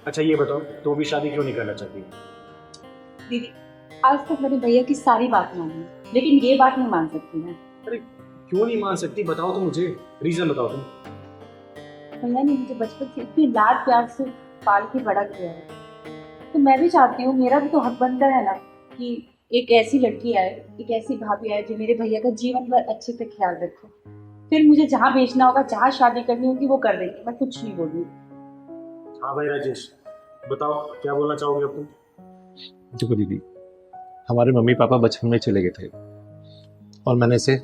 अच्छा ये बताओ, तुम अभी शादी क्यों नहीं करना चाहती? दीदी, आज तक मैंने भैया की सारी बात मानी, लेकिन ये बात नहीं मान सकती मैं। अरे क्यों नहीं मान सकती, बताओ तो मुझे, रीजन बताओ तुम। भैया ने मुझे बचपन से इतनी लाड प्यार से पाल के बड़ा किया है, तो मैं भी चाहती हूँ, मेरा भी तो हक बनता है ना कि एक ऐसी लड़की आए, एक ऐसी भाभी आए जो मेरे भैया का जीवन भर अच्छे से ख्याल रखे। फिर मुझे जहाँ भेजना होगा, जहाँ शादी करनी होगी, वो कर देंगे, मैं कुछ नहीं बोलूँगी। हाँ भाई राजेश, बताओ क्या बोलना चाहोगे अब तुम? देखो दीदी, हमारे मम्मी पापा बचपन में चले गए थे और मैंने इसे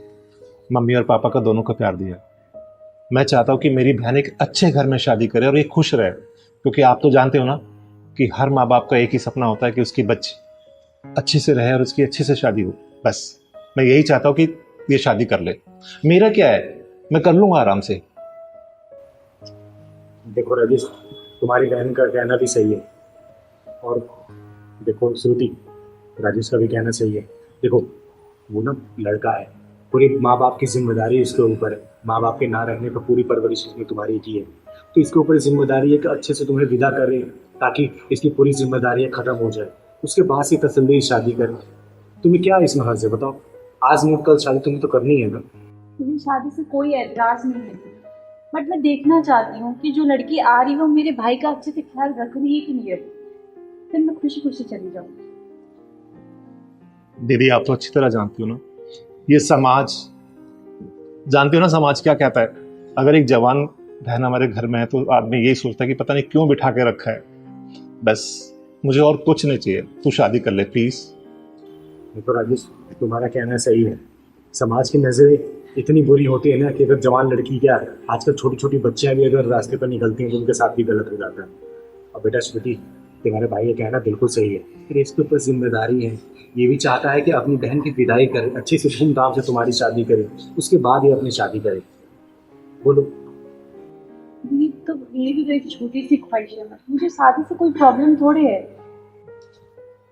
मम्मी और पापा का दोनों का प्यार दिया। मैं चाहता हूँ कि मेरी बहन एक अच्छे घर में शादी करे और ये खुश रहे, क्योंकि आप तो जानते हो ना कि हर माँ बाप का एक ही सपना होता है कि उसकी बच्ची अच्छे से रहे और उसकी अच्छे से शादी हो। बस मैं यही चाहता हूँ कि ये शादी कर ले। मेरा क्या है, मैं कर लूंगा आराम से। देखो राजेश, तुम्हारी बहन का कहना भी सही है, और देखो श्रुति, राजेश का भी कहना सही है। देखो वो ना लड़का है, पूरी माँ बाप की जिम्मेदारी इसके ऊपर है। माँ बाप के ना रहने पर पूरी परवरिश इसमें तुम्हारी की है, तो इसके ऊपर जिम्मेदारी है कि अच्छे से तुम्हें विदा करे, ताकि इसकी पूरी जिम्मेदारियां खत्म हो जाए, उसके बाद से तसल्ली शादी करें। तुम्हें क्या इसमें हर्ज है बताओ? आज नहीं कल शादी तुम्हें तो करनी है ना। मुझे शादी से कोई एतराज नहीं है, बट मैं देखना चाहती हूँ कि जो लड़की आ रही है वो मेरे भाई का अच्छे से ख्याल रख रही है कि नहीं रख रही। फिर मैं खुशी खुशी चली जाऊँ। दीदी आप तो अच्छी तरह जानती हो ना, ये समाज, जानती हो ना समाज क्या कहता है। अगर एक जवान बहन हमारे घर में है तो आदमी यही सोचता है कि पता नहीं क्यों बिठा के रखा है। बस मुझे और कुछ नहीं चाहिए, तू शादी कर ले प्लीज। देखो राजेश, तुम्हारा कहना सही है। समाज की नज़रें इतनी बुरी होती है ना कि अगर जवान लड़की, क्या आजकल छोटी छोटी बच्चियां भी अगर रास्ते पर निकलती हैं तो उनके साथ भी गलत हो जाता है। और बेटा श्रुति, तुम्हारे भाई का कहना बिल्कुल सही है, फिर इसके ऊपर जिम्मेदारी है। ये भी चाहता है कि अपनी बहन की विदाई करे, अच्छे से धूमधाम से तुम्हारी शादी करे, उसके बाद ही अपनी शादी करे। बोलो। ये तो मेरी तो एक छोटी सी ख्वाहिश है, मुझे शादी से कोई प्रॉब्लम थोड़े है।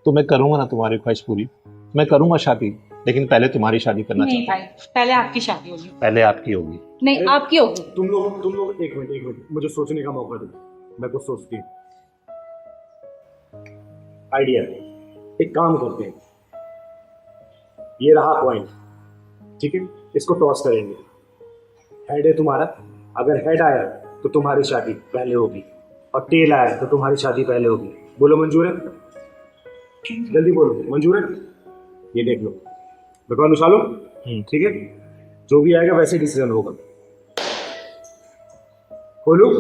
तो मैं करूंगा ना तुम्हारी ख्वाहिश पूरी, मैं करूंगा शादी, लेकिन पहले तुम्हारी शादी करना नहीं चाहता भाई, पहले आपकी शादी होगी। हूं। पहले आपकी होगी। नहीं, अरे, आपकी होगी। तुम लोग एक मिनट मुझे सोचने का मौका दो। मैं कुछ सोचती हूँ, आइडिया। एक काम करते हैं, ये रहा पॉइंट, ठीक है, इसको टॉस करेंगे। हेड है तुम्हारा, अगर हेड आया तो तुम्हारी शादी पहले होगी, और टेल आया तो तुम्हारी शादी पहले होगी। बोलो मंजूर है? जल्दी बोलो, मंजूर है? ये देख लो, भगवान उछालो। ठीक है, जो भी आएगा वैसे डिसीजन होगा। खोलू?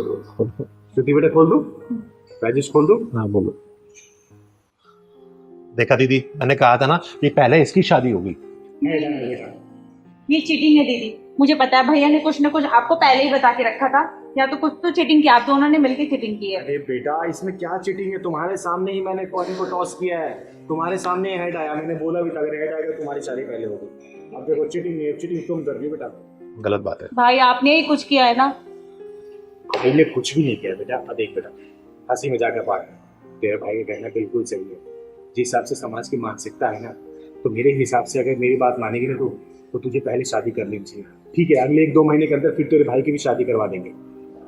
श्रुति बेटा खोल दो, राजेश खोल दो। हाँ बोलो। देखा दीदी, मैंने कहा था ना कि पहले इसकी शादी होगी। हेड आएगा। ये चीटिंग है दीदी, मुझे पता है भैया ने कुछ ना कुछ आपको पहले ही बता के रखा था, या तो कुछ तो चीटिंग की, आप दोनों ने मिलकर चीटिंग की है। अरे बेटा, इसमें क्या चीटिंग है? तुम्हारे सामने ही मैंने कॉइन को टॉस किया है, तुम्हारे सामने हेड आया, मैंने बोला भी था अगर हेड आएगा तुम्हारी शादी पहले होगी। अब देखो चीटिंग नहीं है, चीटिंग तुम कर रही हो बेटा। गलत बात है। भाई आपने ही कुछ किया है ना। मैंने कुछ भी नहीं किया बेटा। अब देख बेटा, हंसी मजाक का पार्ट है, तेरे भाई का कहना बिल्कुल सही है। जिस हिसाब से समाज की मानसिकता है ना, तो मेरे हिसाब से अगर मेरी बात मानेगी ना तो तुझे पहले शादी कर लेनी चाहिए। ठीक है, अगले 1-2 महीने के अंदर फिर तेरे भाई की भी शादी करवा देंगे।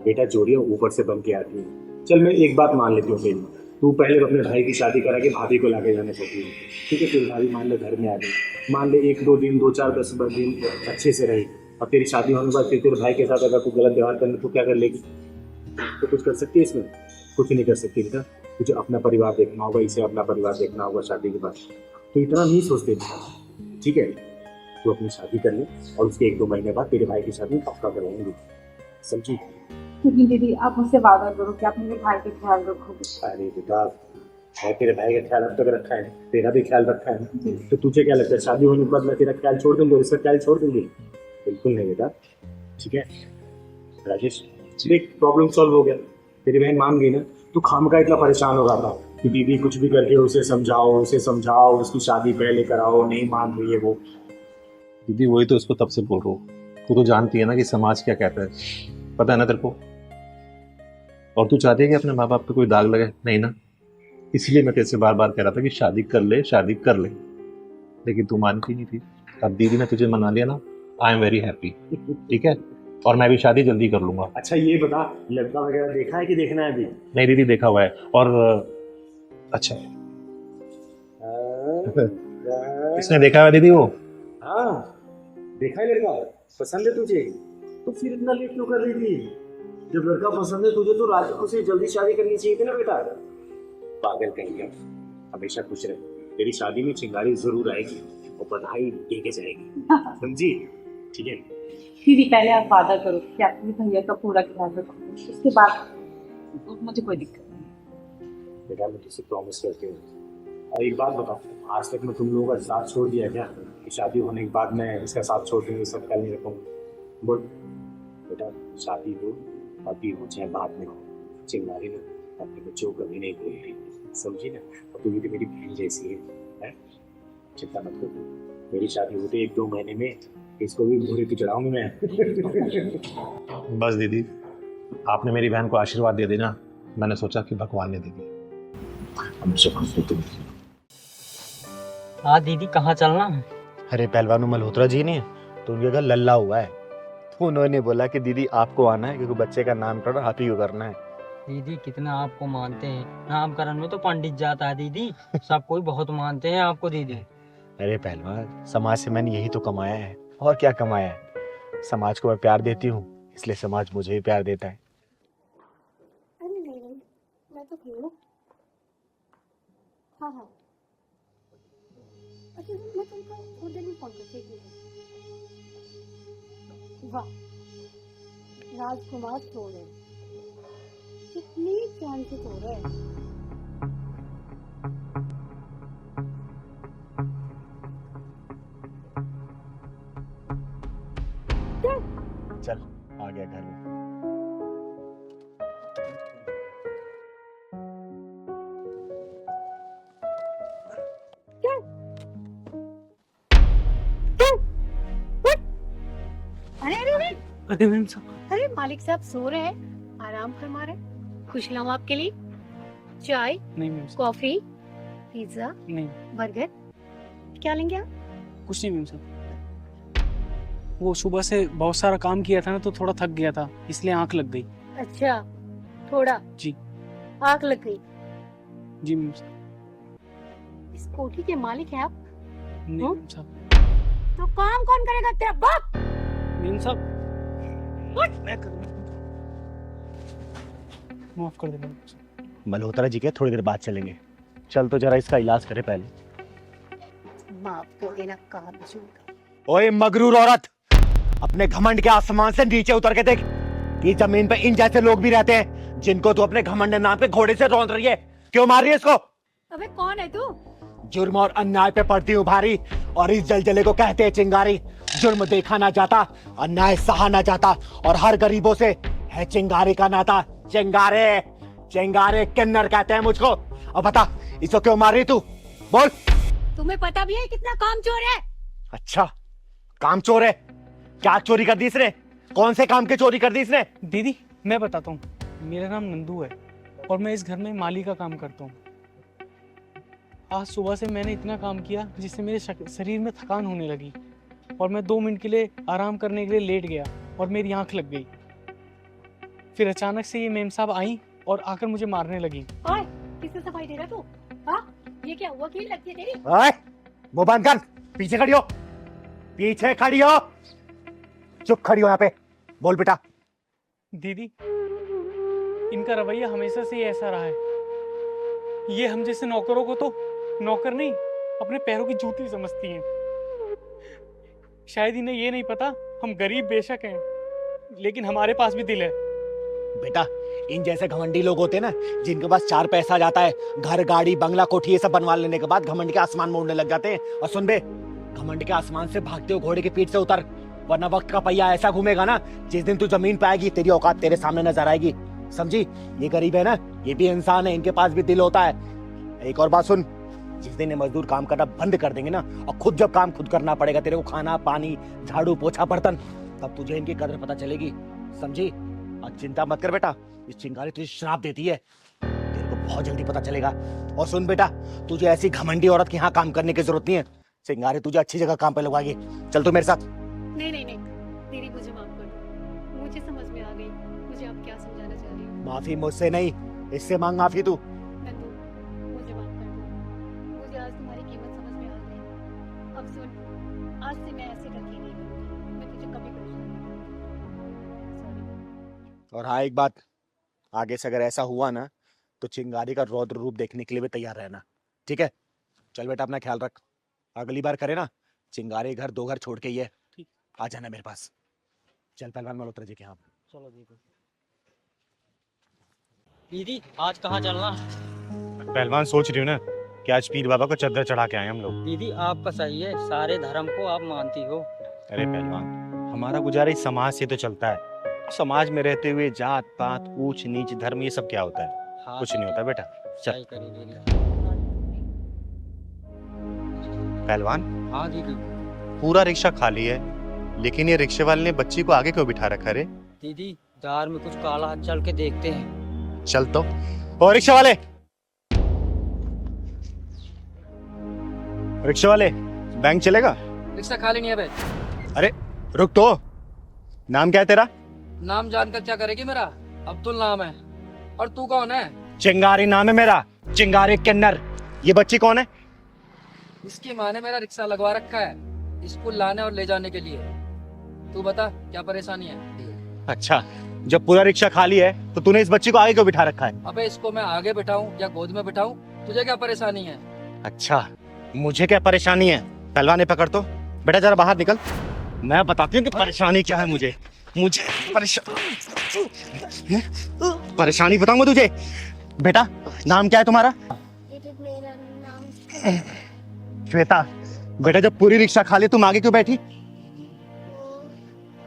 बेटा जोड़ियाँ ऊपर से बन के आती है। चल मैं एक बात मान लेती हूँ तेरी, तू पहले अपने भाई की शादी करा के भाभी को लाके जाना चाहती है। ठीक है, तेरी भाभी मान ले घर में आ गई, मान ले 1-2 दिन, 2-4, 10 दिन अच्छे से रही, और तेरी शादी होने के बाद फिर तेरे भाई के साथ अगर तू गलत व्यवहार करने तो क्या कर लेगी? तो कुछ कर सकती है इसमें? कुछ नहीं कर सकती बेटा। तुझे अपना परिवार देखना होगा, इसे अपना परिवार देखना होगा शादी के बाद। तो इतना नहीं सोचते बेटा, ठीक है? तू अपनी शादी कर ले, और उसके 1-2 महीने बाद तेरे भाई की शादी पक्का करवाएंगे, समझी? क्योंकि दीदी आप मुझसे वादा करो कि आप मेरे भाई का ख्याल रखोगे। अरे बेटा, है तेरे भाई का ख्याल अब तक रखा है, तेरा भी ख्याल रखा है ना, तो तुझे क्या लगता है शादी होने के बाद मैं तेरा ख्याल छोड़ दूंगी, इसका ख्याल छोड़ दूंगी? बिल्कुल नहीं बेटा। ठीक है राजेश, देख प्रॉब्लम सॉल्व हो गया, तेरी बहन मान गई ना, तू खामखा इतना परेशान हो रहा था कि दीदी कुछ भी करके उसे समझाओ, उसकी शादी पहले कराओ, नहीं मान रही है वो। दीदी वही तो इसको तब से बोल रहा हूँ, तू तो जानती है ना कि समाज क्या कहता है, पता है ना तेरे को। और तू चाहती है कि अपने माँ बाप पे कोई दाग लगे? नहीं ना, इसलिए मैं तेरे से बार बार कह रहा था कि शादी कर ले, शादी कर ले, लेकिन तू मानती नहीं थी। अब दीदी ने तुझे मना लिया ना, आई एम वेरी हैप्पी। ठीक है, और मैं भी शादी जल्दी कर लूंगा। अच्छा ये बता, लड़का वगैरह देखा है कि देखना है अभी? नहीं दीदी, देखा हुआ है। और अच्छा इसने देखा हुआ दीदी? वो हाँ देखा है लड़का, पसंद है तुझे? तो फिर इतना लेट क्यों कर रही थी? जब लड़का पसंद है तुझे तो राजी खुशी जल्दी शादी करनी चाहिए थी ना बेटा। पागल कहीं का, हमेशा खुश रहे। तेरी शादी में चिंगारी जरूर आएगी और बधाई दे के जाएगी, समझी? ठीक है दीदी पहले आप वादा करो कि आप अपने भैया का पूरा ख्याल रखोगे, उसके बाद मुझे कोई दिक्कत नहीं। बेटा मैं तुझसे प्रॉमिस करती हूँ। और एक बात बताओ, आज तक मैं तुम लोगों का साथ छोड़ दिया क्या? कि शादी होने के बाद मैं इसका साथ छोड़ दूंगी, सब ख्याल नहीं रखूंगा? बोल बेटा, शादी हो अभी हो चाहे बाद में हो, चिंगारी ने अपने बच्चों को कभी नहीं भूलती, समझी ना? और तू भी तो मेरी बहन जैसी है? चिंता मत करो, मेरी शादी होते 1-2 महीने में इसको भी घोड़े पे चढ़ाऊंगी मैं। बस दीदी, आपने मेरी बहन को आशीर्वाद दे देना, मैंने सोचा कि भगवान ने दे दिया। हाँ दीदी, कहाँ चलना है? अरे पहलवान मल्होत्रा जी ने तो उनके घर लल्ला हुआ है, तो उन्होंने बोला कि दीदी आपको आना है क्योंकि बच्चे का नामकरण आप ही को करना है। दीदी कितना आपको मानते हैं, नामकरण में तो पंडित जाता है दीदी, सब कोई बहुत मानते हैं आपको दीदी। अरे पहलवान, समाज से मैंने यही तो कमाया है, और क्या कमाया है? समाज को मैं प्यार देती हूँ, इसलिए समाज मुझे भी प्यार देता है। अरे नहीं, मैं तो फ्री हूँ। हाँ हाँ, अच्छा मैं तुमको थोड़ी देर में फोन करती हूँ। वाह, राजकुमार सो रहे, कितनी प्यार से सो रहे हैं। चल आ गया घर में। अरे अरे अरे अरे मैम साहब, अरे मालिक साहब सो रहे हैं, आराम फरमा रहे। खुश लाऊं आपके लिए चाय, नहीं मैम साहब, कॉफी, पिज्जा, नहीं बर्गर, क्या लेंगे आप? कुछ नहीं मैम साहब, वो सुबह से बहुत सारा काम किया था ना तो थोड़ा थक गया था, इसलिए आंख लग गई। अच्छा, थोड़ा जी। आग लग गई। जी मैम साहब। इस कोठी के मालिक हैं आप? नहीं मैम साहब। तो काम कौन करेगा? तेरा बाप। मैम साहब मैं कर माफ कर देना। मल्होत्रा जी के थोड़ी देर बाद चलेंगे, चल तो जरा इसका इलाज करे पहले। माफ कर देना काम चूका। ओए मगरूर औरत, अपने घमंड के आसमान से नीचे उतर के देख कि जमीन पे इन जैसे लोग भी रहते हैं जिनको तू अपने घमंड नाम पे घोड़े से रौंद रही है। क्यों मार रही है इसको? अबे कौन है तू? जुर्म और अन्याय पे पड़ती हूँ भारी, और इस जलजले को कहते हैं चिंगारी। जुर्म देखा ना जाता, अन्याय सहा ना जाता, और हर गरीबों से है चिंगारी का नाता। चिंगारे चिंगारे किन्नर कहते हैं मुझको। अब बता, इसको क्यों मार रही तू? बोल। तुम्हें पता भी है कितना काम चोर है? अच्छा, काम चोर है? क्या चोरी कर दी इसने? कौन से काम की चोरी कर दी इसने? दीदी मैं बताता हूँ, मेरा नाम नंदू है और मैं इस घर में माली का काम करता हूँ। आज सुबह से मैंने इतना काम किया जिससे मेरे शरीर में थकान होने लगी, और मैं 2 मिनट के लिए आराम करने के लिए लेट गया और मेरी आंख लग गई। फिर अचानक से ये मेम साहब आई और आकर मुझे मारने लगी। ओए, किससे सफाई दे रहा तू? हाँ, ये क्या वकील लगती है तेरी? ओए, मुंह बंद कर, पीछे खड़ी हो, पीछे खड़ी हो, चुप खड़ी हो यहाँ पे। बोल बेटा। दीदी इनका रवैया हमेशा से ही ऐसा रहा है, ये हम जैसे नौकरों को तो नौकर नहीं, अपने पैरों की जूती समझती हैं। शायद इन्हें ये नहीं पता हम गरीब बेशक हैं, लेकिन हमारे पास भी दिल है। बेटा, इन जैसे घमंडी लोग होते हैं ना, जिनके पास 4 पैसा जाता है, घर गाड़ी बंगला कोठी ये सब बनवा लेने के बाद घमंड के आसमान में उड़ने लग जाते हैं। और सुन बे, घमंड के आसमान से भागते हो घोड़े की पीठ से उतर, वरना वक्त का पहिया ऐसा घूमेगा ना, जिस दिन तू जमीन पे आएगी तेरी औकात तेरे सामने नजर आएगी। समझी? ये गरीब है ना, ये भी इंसान है, इनके पास भी दिल होता है। एक और बात सुन, जिस दिन ये मजदूर काम करना बंद कर देंगे ना, और खुद जब काम खुद करना पड़ेगा तेरे को, खाना पानी झाड़ू पोछा बर्तन, तब तुझे इनकी कदर पता चलेगी। समझी? और चिंता मत कर बेटा, इस चिंगारी तुझे श्राप देती है, तेरे को बहुत जल्दी पता चलेगा। और सुन बेटा, तुझे ऐसी घमंडी औरत के यहाँ काम करने की जरूरत नहीं है, चिंगारी तुझे अच्छी जगह काम पे लगवाएगी। चल तू मेरे साथ। नहीं नहीं नहीं, दीदी मुझे माफ कर दो, माफी मुझसे नहीं, इससे मांग माफी तू। नंदू, मुझे माफ कर दो। मुझे आज तुम्हारी कीमत समझ में आ गई। अब सुन, आज से मैं ऐसी गलती नहीं करूंगी। मैं तुझे कभी परेशान नहीं करूंगी। सॉरी। और हाँ एक बात, आगे से अगर ऐसा हुआ ना तो चिंगारी का रौद्र रूप देखने के लिए भी तैयार रहना, ठीक है? चल बेटा अपना ख्याल रख, अगली बार करे ना चिंगारी घर 2 घर छोड़ के ही है, ठीक। आ जाना मेरे पास। चल पहलवान मल्होत्रा जी के यहाँ। चलो दीदी। दीदी आज कहाँ चलना? पहलवान सोच रही हूँ ना कि आज पीर बाबा को चद्दर चढ़ा के आए हम लोग। दीदी आपका सही है, सारे धर्म को आप मानती हो। अरे पहलवान, हमारा गुजारा इस समाज से तो चलता है। समाज में रहते हुए जात पात ऊंच नीच धर्म ये सब क्या होता है? हाँ, कुछ नहीं होता बेटा। चल सही करी दीदी। पहलवान, हाँ दीदी। पूरा रिक्शा खाली है, लेकिन ये रिक्शे वाले ने बच्ची को आगे क्यों बिठा रखा रे? दीदी दार में कुछ काला हाथ, चल के देखते हैं। चल तो। ओ रिक्शा वाले, रिक्शा वाले, बैंक चलेगा? रिक्शा खाली नहीं है बे। अरे रुक तो, नाम क्या है तेरा? नाम जानकर क्या करेगी मेरा? अब्दुल नाम है। और तू कौन है? चिंगारी नाम है मेरा, चिंगारी किन्नर। ये बच्ची कौन है? इसकी माँ ने मेरा रिक्शा लगवा रखा है स्कूल लाने और ले जाने के लिए। तू बता क्या परेशानी है? अच्छा, जब पूरा रिक्शा खाली है तो तूने इस बच्ची को आगे क्यों बिठा रखा है? अबे इसको मैं आगे बिठाऊं या गोद में बिठाऊं? तुझे क्या परेशानी है? अच्छा, मुझे क्या परेशानी है? पहलवान ने पकड़ तो, बेटा जरा बाहर निकल, मैं बताती हूँ कि परेशानी क्या है। मुझे परेशानी बताऊंगा तुझे। बेटा नाम क्या है तुम्हारा? मेरा नाम श्वेता। बेटा जब पूरी रिक्शा खाली तुम आगे क्यों बैठी?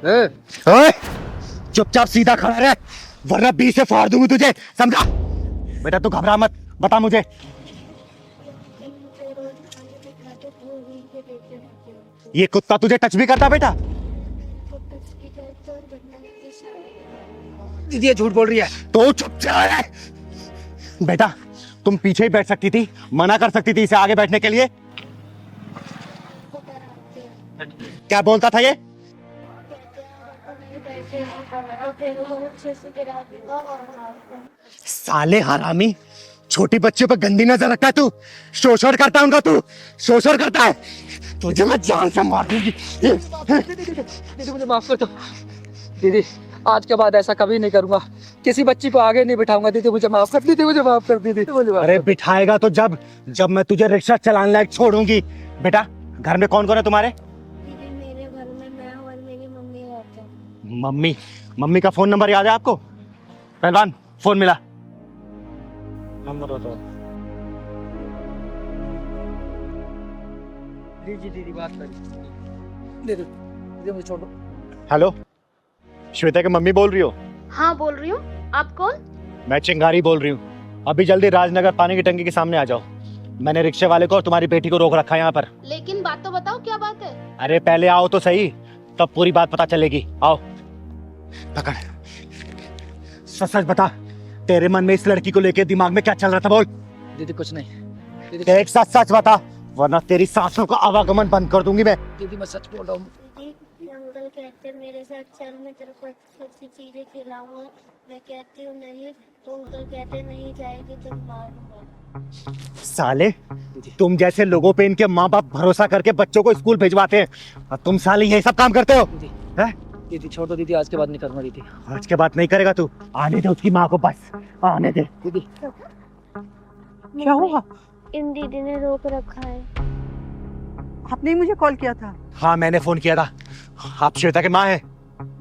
ओए, चुपचाप सीधा खड़ा रह वरना 20 से फाड़ दूंगी तुझे, समझा? बेटा तू घबरा मत, बता मुझे। ये कुत्ता तुझे टच भी करता बेटा? दीदी ये झूठ बोल रही है। तो चुपचाप रह। बेटा तुम पीछे ही बैठ सकती थी, मना कर सकती थी इसे आगे बैठने के लिए। क्या बोलता था ये? साले हरामी, छोटी बच्चियों पर गंदी नजर रखता है तू, शोषण करता है उनका, तू शोषण करता है। तुझे मैं जान से मार दूंगी। दीदी मुझे माफ कर दो। दीदी आज के बाद ऐसा कभी नहीं करूंगा, किसी बच्ची को आगे नहीं बिठाऊंगा। दीदी मुझे माफ कर, दीदी मुझे माफ कर, दीदी मुझे माफ। अरे बिठाएगा तो जब मैं तुझे रिक्शा चलाने लायक छोड़ूंगी। बेटा घर में कौन कौन है तुम्हारे? दीदी मेरे घर में मैं और मेरी मम्मी रहते हैं। मम्मी का फोन नंबर याद है आपको? पहलवान फोन मिला। नंबर बताओ। दीदी बात करिए। दीदी मुझे छोड़ दो। हेलो, श्वेता की मम्मी बोल रही हो? हाँ बोल रही हूँ, आप कौन? मैं चिंगारी बोल रही हूँ। अभी जल्दी राजनगर पानी की टंकी के सामने आ जाओ। मैंने रिक्शे वाले को और तुम्हारी बेटी को रोक रखा है यहाँ पर। लेकिन बात तो बताओ, क्या बात है? अरे पहले आओ तो सही, तब पूरी बात पता चलेगी। आओ, पकड़। सच सच बता, तेरे मन में इस लड़की को लेके दिमाग में क्या चल रहा था? बोल। दीदी कुछ नहीं। दीदी देख सच सच बता, वरना तेरी सांसों का आवागमन बंद कर दूंगी मैं। दीदी मैं सच बोल रहा हूँ। दीदी अंकल कहते मेरे साथ चल, मैं तेरे को अच्छी चीजें खिलाऊंगा। मैं कहती हूँ नहीं, तो अंकल कहते नहीं जाएगी तो मारूंगा। साले, तुम जैसे लोगों पे इनके माँ बाप भरोसा करके बच्चों को स्कूल भिजवाते हैं और तुम साले ये सब काम करते हो। दीदी छोड़ दो, दीदी आज के बाद नहीं करूंगा। दीदी आज के बाद नहीं करेगा तू? आने दे उसकी माँ को, बस आने दे। दीदी क्या हुआ? इन दीदी ने रोक रखा है। आपने ही मुझे कॉल किया था? हाँ मैंने फोन किया था। आप श्वेता की माँ हैं?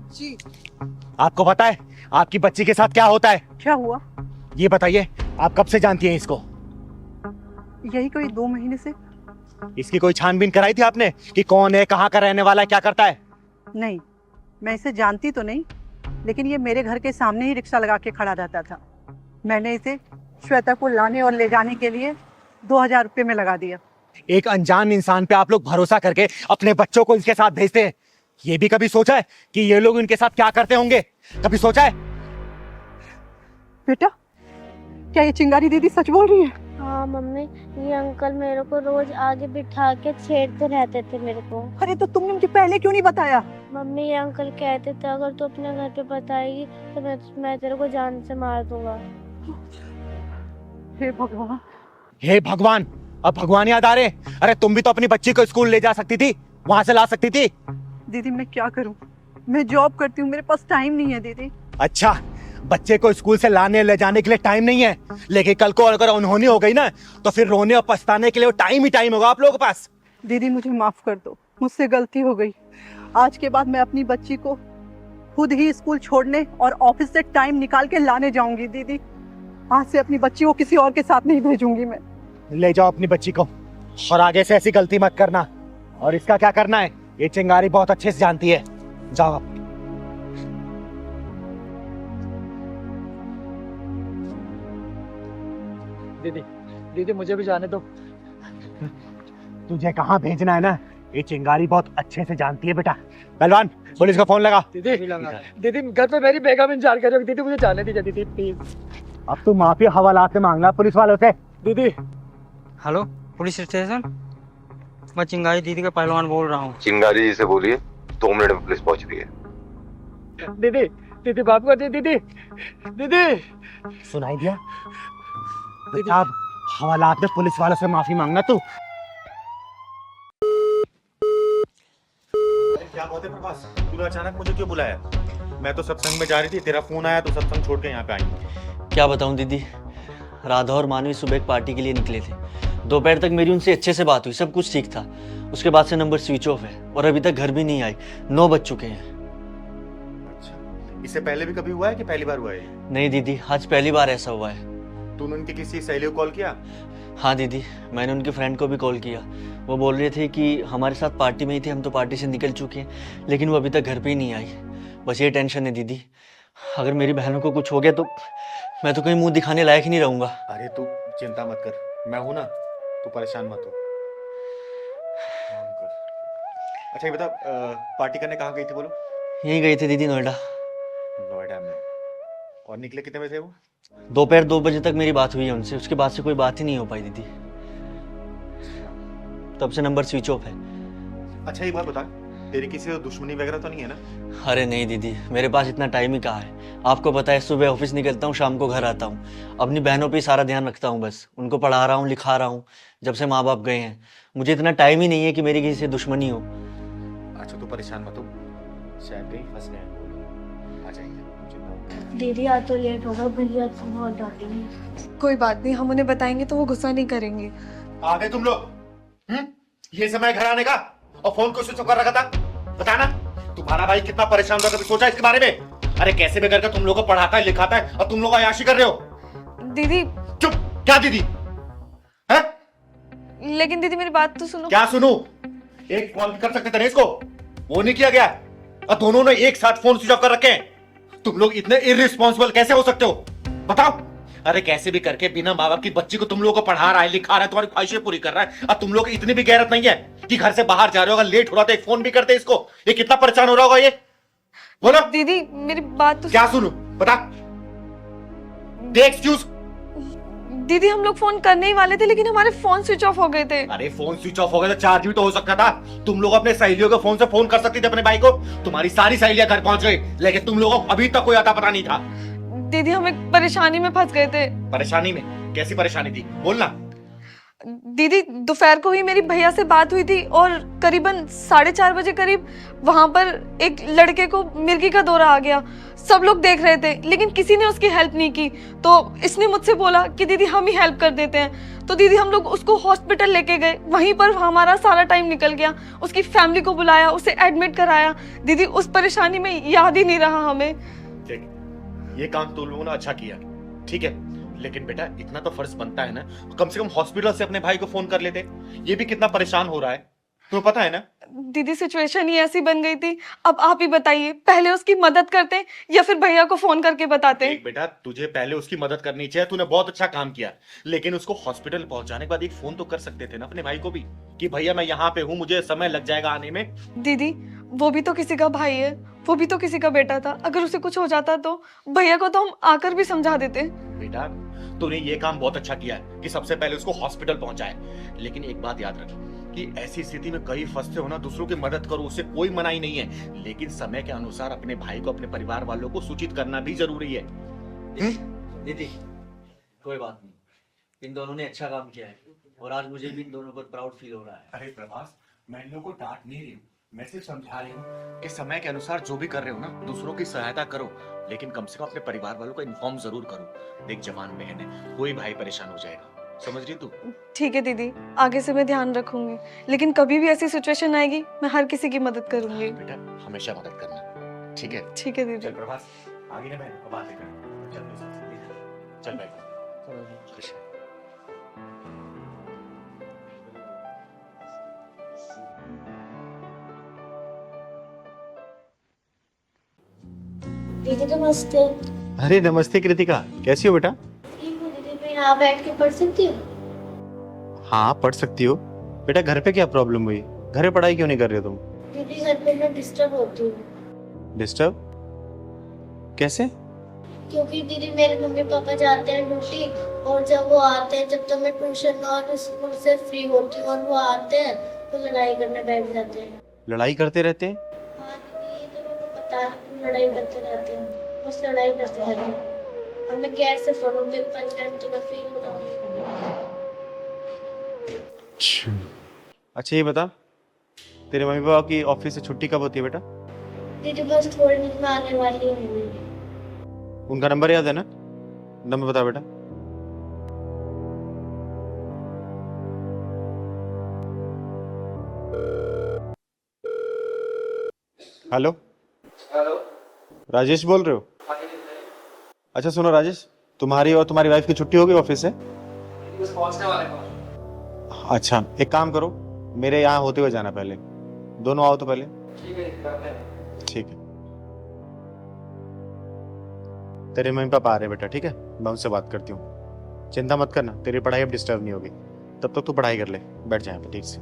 जी। आपको पता है आपकी बच्ची के साथ क्या होता है? क्या हुआ? ये बताइए, आप कब से जानती हैं इसको? यही कोई 2 महीने से। इसकी कोई छानबीन कराई थी आपने कि कौन है, कहाँ का रहने वाला है, क्या करता है? नहीं, मैं इसे जानती तो नहीं, लेकिन ये मेरे घर के सामने ही रिक्शा लगा के खड़ा रहता था। मैंने इसे श्वेता को लाने और ले जाने के लिए 2000 रुपये में लगा दिया। एक अनजान इंसान पे आप लोग भरोसा करके अपने बच्चों को इसके साथ भेजते हैं। ये भी कभी सोचा है कि ये लोग इनके साथ क्या करते होंगे? कभी सोचा है? बेटा, क्या ये चिंगारी दीदी सच बोल रही है? हाँ मम्मी, ये अंकल मेरे को रोज आगे बिठा के छेड़ते रहते थे मेरे को। अरे तो तुमने मुझे पहले क्यों नहीं बताया? मम्मी, ये अंकल कहते थे अगर तू अपने घर पे बताएगी तो मैं तेरे को जान से मार दूंगा। हे भगवान, हे भगवान, अब भगवान याद आ रहे। अरे तुम भी तो अपनी बच्ची को स्कूल ले जा सकती थी, वहां से ला सकती थी। दीदी मैं क्या करूं, मैं जॉब करती हूँ, मेरे पास टाइम नहीं है दीदी। अच्छा, बच्चे को स्कूल से लाने ले जाने के लिए टाइम नहीं है, लेकिन कल को अगर अनहोनी हो गई ना तो फिर रोने और पछताने के लिए टाइम ही टाइम होगा आप लोगों के पास। दीदी मुझे माफ कर दो, मुझसे गलती हो गई। आज के बाद मैं अपनी बच्ची को खुद ही स्कूल छोड़ने और ऑफिस से टाइम निकाल के लाने जाऊंगी। दीदी आज से अपनी बच्ची को किसी और के साथ नहीं भेजूंगी मैं। ले जाओ अपनी बच्ची को, और आगे से ऐसी गलती मत करना। और इसका क्या करना है ये चिंगारी बहुत अच्छे से जानती है। जाओ आप। दीदी, दीदी मुझे भी जाने दो। तुझे कहाँ भेजना है ना ये चिंगारी बहुत अच्छे से जानती है बेटा। पहलवान पुलिस का फोन लगा। दीदी, दीदी घर पे मेरी बेगम इंतजार कर रही है। दीदी मुझे जाने दीजिए दीदी प्लीज। अब तू माफी हवालात से मांगना पुलिस वालों से। दीदी, हेलो पुलिस स्टेशन, मैं चिंगारी दीदी का पहलवान बोल रहा हूँ। चिंगारी जी से बोलिए, 2 मिनट में पुलिस पहुंच रही है। दीदी, दीदी बाप कर दी। दीदी, दीदी सुनाई दिया? बेटा अब हवालात में पुलिस वालों से माफी मांगना तू। क्या बात है प्रभास, तूने अचानक मुझे क्यों बुलाया? मैं तो सत्संग में जा रही थी, तेरा फोन आया तो सत्संग छोड़ के यहाँ पे आई। क्या बताऊँ दीदी, राधा और मानवी सुबह एक पार्टी के लिए निकले थे। दोपहर तक मेरी उनसे अच्छे से बात हुई, सब कुछ ठीक था। उसके बाद से नंबर स्विच ऑफ है और अभी तक घर भी नहीं आई। 9 बज चुके हैं। अच्छा, इससे पहले भी कभी हुआ है कि पहली बार हुआ है? नहीं दीदी, आज पहली बार ऐसा हुआ है। तूने उनकी किसी सहेली को कॉल किया? हाँ दीदी, मैंने उनके फ्रेंड को भी कॉल किया। वो बोल रहे थे कि हमारे साथ पार्टी में ही थे, हम तो पार्टी से निकल चुके हैं, लेकिन वो अभी तक घर पे ही नहीं आई। बस ये टेंशन है दीदी, अगर मेरी बहनों को कुछ हो गया तो मैं तो कहीं मुंह दिखाने लायक ही नहीं रहूंगा। अरे तू चिंता मत कर, मैं हूं ना, तू परेशान मत हो। अच्छा ये बता, पार्टी करने कहाँ गई थी बोलो? यहीं गई थी दीदी, नोएडा। नोएडा में? और निकले कितने बजे थे वो? दोपहर 2 बजे तक मेरी बात हुई है उनसे, उसके बाद से कोई बात ही नहीं हो पाई दीदी। तब से नंबर स्विच ऑफ है। अच्छा ये बात बता, तेरी किसी से दुश्मनी वगैरह तो नहीं है ना? अरे नहीं दीदी, मेरे पास इतना टाइम ही कहाँ है। आपको पता है, सुबह ऑफिस निकलता हूँ, शाम को घर आता हूँ। अपनी बहनों पे सारा ध्यान रखता हूँ, बस उनको पढ़ा रहा हूँ, लिखा रहा हूँ जब से माँ बाप गए हैं। मुझे इतना टाइम ही नहीं है कि मेरी किसी से दुश्मनी हो। अच्छा तू परेशान मत हो, शायद कहीं फंस गए हैं, आ जाएंगे, चिंता मत कर। दीदी आज तो लेट होगा, भैया तो बहुत डांटेंगे। कोई बात नहीं, हम उन्हें बताएंगे तो वो गुस्सा नहीं करेंगे। आ गए तुम लोग? ये समय घर आने का, और फोन को स्विच ऑफ कर रखा था? बताना, तुम्हारा भाई कितना परेशान था, कभी सोचा इसके बारे में? अरे कैसे भी करके तुम लोगों को पढ़ाता है लिखाता है और तुम लोग अयाशी कर रहे हो। दीदी चुप, क्या दीदी है? लेकिन दीदी मेरी बात तो सुनो। क्या सुनूं? एक कॉल कर सकते थे ना इसको, वो नहीं किया गया, और दोनों ने एक साथ फोन स्विच ऑफ कर रखे हैं। तुम लोग इतने इररिस्पॉन्सिबल कैसे हो सकते हो बताओ? अरे कैसे भी करके बिना माँ बाप की बच्ची को तुम लोगों को पढ़ा रहा है, लिखा रहा है, तुम्हारी ख्वाहिशें पूरी कर रहा है, और तुम लोग को इतनी भी गैरत नहीं है कि घर से बाहर जा रहे हो, अगर लेट हो रहा तो एक फोन भी करते इसको। ये कितना परेशान हो रहा होगा ये, बोलो। दीदी मेरी बात तो क्या सुनूं, बता, दे एक्सक्यूज। दीदी हम लोग फोन करने ही वाले थे, लेकिन हमारे फोन स्विच ऑफ हो गए थे। अरे फोन स्विच ऑफ हो गया तो चार्ज भी तो हो सकता था। तुम लोग अपने सहेलियों के फोन से फोन कर सकते थे अपने भाई को। तुम्हारी सारी सहेलियां घर पहुंच गई, लेकिन तुम लोगों को अभी तक कोई आता पता नहीं था। दीदी हम एक परेशानी में फंस गए थे। परेशानी में? कैसी परेशानी थी, बोलना। दीदी दोपहर को ही मेरी भैया से बात हुई थी और करीबन 4:30 बजे करीब वहां पर एक लड़के को मिर्गी का दौरा आ गया। सब लोग देख रहे थे, लेकिन किसी ने उसकी हेल्प नहीं की। तो इसने मुझसे बोला कि दीदी हम ही हेल्प कर देते हैं। तो दीदी हम लोग उसको हॉस्पिटल लेके गए, वहीं पर हमारा सारा टाइम निकल गया। उसकी फैमिली को बुलाया, उसे एडमिट कराया। दीदी उस परेशानी में याद ही नहीं रहा हमें। ये काम तुम लोगों ने अच्छा किया, ठीक है, लेकिन बेटा इतना तो फर्ज बनता है ना, कम से कम हॉस्पिटल से अपने भाई को फोन कर लेते। ये भी कितना परेशान हो रहा है, तुम्हें पता है ना। दीदी सिचुएशन ही ऐसी बन गई थी। अब आप ही बताइए, पहले उसकी मदद करते या फिर भैया को फोन करके बताते? बेटा तुझे पहले उसकी मदद करनी चाहिए, तूने बहुत अच्छा काम किया, लेकिन उसको हॉस्पिटल पहुंचाने के बाद एक फोन तो कर सकते थे ना अपने भाई को भी, कि भैया मैं यहाँ पे हूँ, मुझे समय लग जाएगा आने में। दीदी वो भी तो किसी का भाई है, वो भी तो किसी का बेटा था। अगर उसे कुछ हो जाता तो भैया को तो हम आकर भी समझा देते। बेटा तूने ये काम बहुत अच्छा किया है कि सबसे पहले उसको हॉस्पिटल पहुंचाए। लेकिन एक बात याद रख कि ऐसी स्थिति में कई फंसते हो ना, दूसरों की मदद करो, उससे कोई मनाही नहीं है, लेकिन समय के अनुसार अपने भाई को, अपने परिवार वालों को सूचित करना भी जरूरी है। दीदी कोई बात नहीं, इन दोनों ने अच्छा काम किया है और आज मुझे भी इन दोनों पर प्राउड फील हो रहा है। अरे प्रभास, मैं इन लोगों को डांट नहीं रही हूँ, मैं सिर्फ समझा रही हूँ कि समय के अनुसार जो भी कर रहे हो ना, दूसरों की सहायता करो, लेकिन कम से कम अपने परिवार वालों को इन्फॉर्म जरूर करो। देख जवान बहन है, कोई भाई परेशान हो जाएगा, समझ रही तू? ठीक है दीदी, आगे से मैं ध्यान रखूंगी, लेकिन कभी भी ऐसी सिचुएशन आएगी मैं हर किसी की मदद करूंगी। बेटा हमेशा मदद करना, ठीक है? ठीक है दीदी। चल प्रभास, आगे ना बहन, बात कर, चल मेरे साथ, चल बैठ। खुश है। दीदी नमस्ते। अरे नमस्ते कृतिका, कैसी हो बेटा? ठीक हूँ दीदी, मैं यहाँ बैठ के पढ़ सकती हूँ? हाँ पढ़ सकती हो। बेटा घर पे क्या प्रॉब्लम हुई? घर में पढ़ाई क्यों नहीं कर रहे हो तुम? दीदी घर पे मैं डिस्टर्ब होती हूँ। डिस्टर्ब कैसे? क्योंकि दीदी मेरे मम्मी पापा जाते हैं ड्यूटी, और जब वो आते हैं, जब तक मैं ट्यूशन और स्कूल से फ्री होती हूँ और वो आते हैं तो लड़ाई करने बैठ जाते हैं। लड़ाई करते रहते हैं? हाँ दीदी, ये तो मेरे को पता है, लड़ाई करते रहते हैं, बस लड़ाई करते रहते हैं। और मैं कैसे पढ़ूंगी, पंचायत तो मैं फेल हो जाऊंगी। अच्छा ये बता, तेरे मम्मी पापा की ऑफिस से छुट्टी कब होती है बेटा? दीदी बस थोड़ी दिन में आने वाली हूँ। उनका नंबर याद है ना? नंबर बता बेटा। हेलो हेलो, राजेश बोल रहे हो? अच्छा सुनो राजेश, तुम्हारी और तुम्हारी वाइफ की छुट्टी हो गई ऑफिस से? बस पहुंचने वाले हैं। अच्छा एक काम करो, मेरे यहाँ होते हुए जाना, पहले दोनों आओ तो पहले। ठीक है, करते हैं। ठीक है, तेरे मम्मी पापा आ रहे बेटा, ठीक है? मैं उनसे बात करती हूँ, चिंता मत करना, तेरी पढ़ाई अब डिस्टर्ब नहीं होगी। तब तक तू पढ़ाई कर ले, बैठ जाए ठीक से।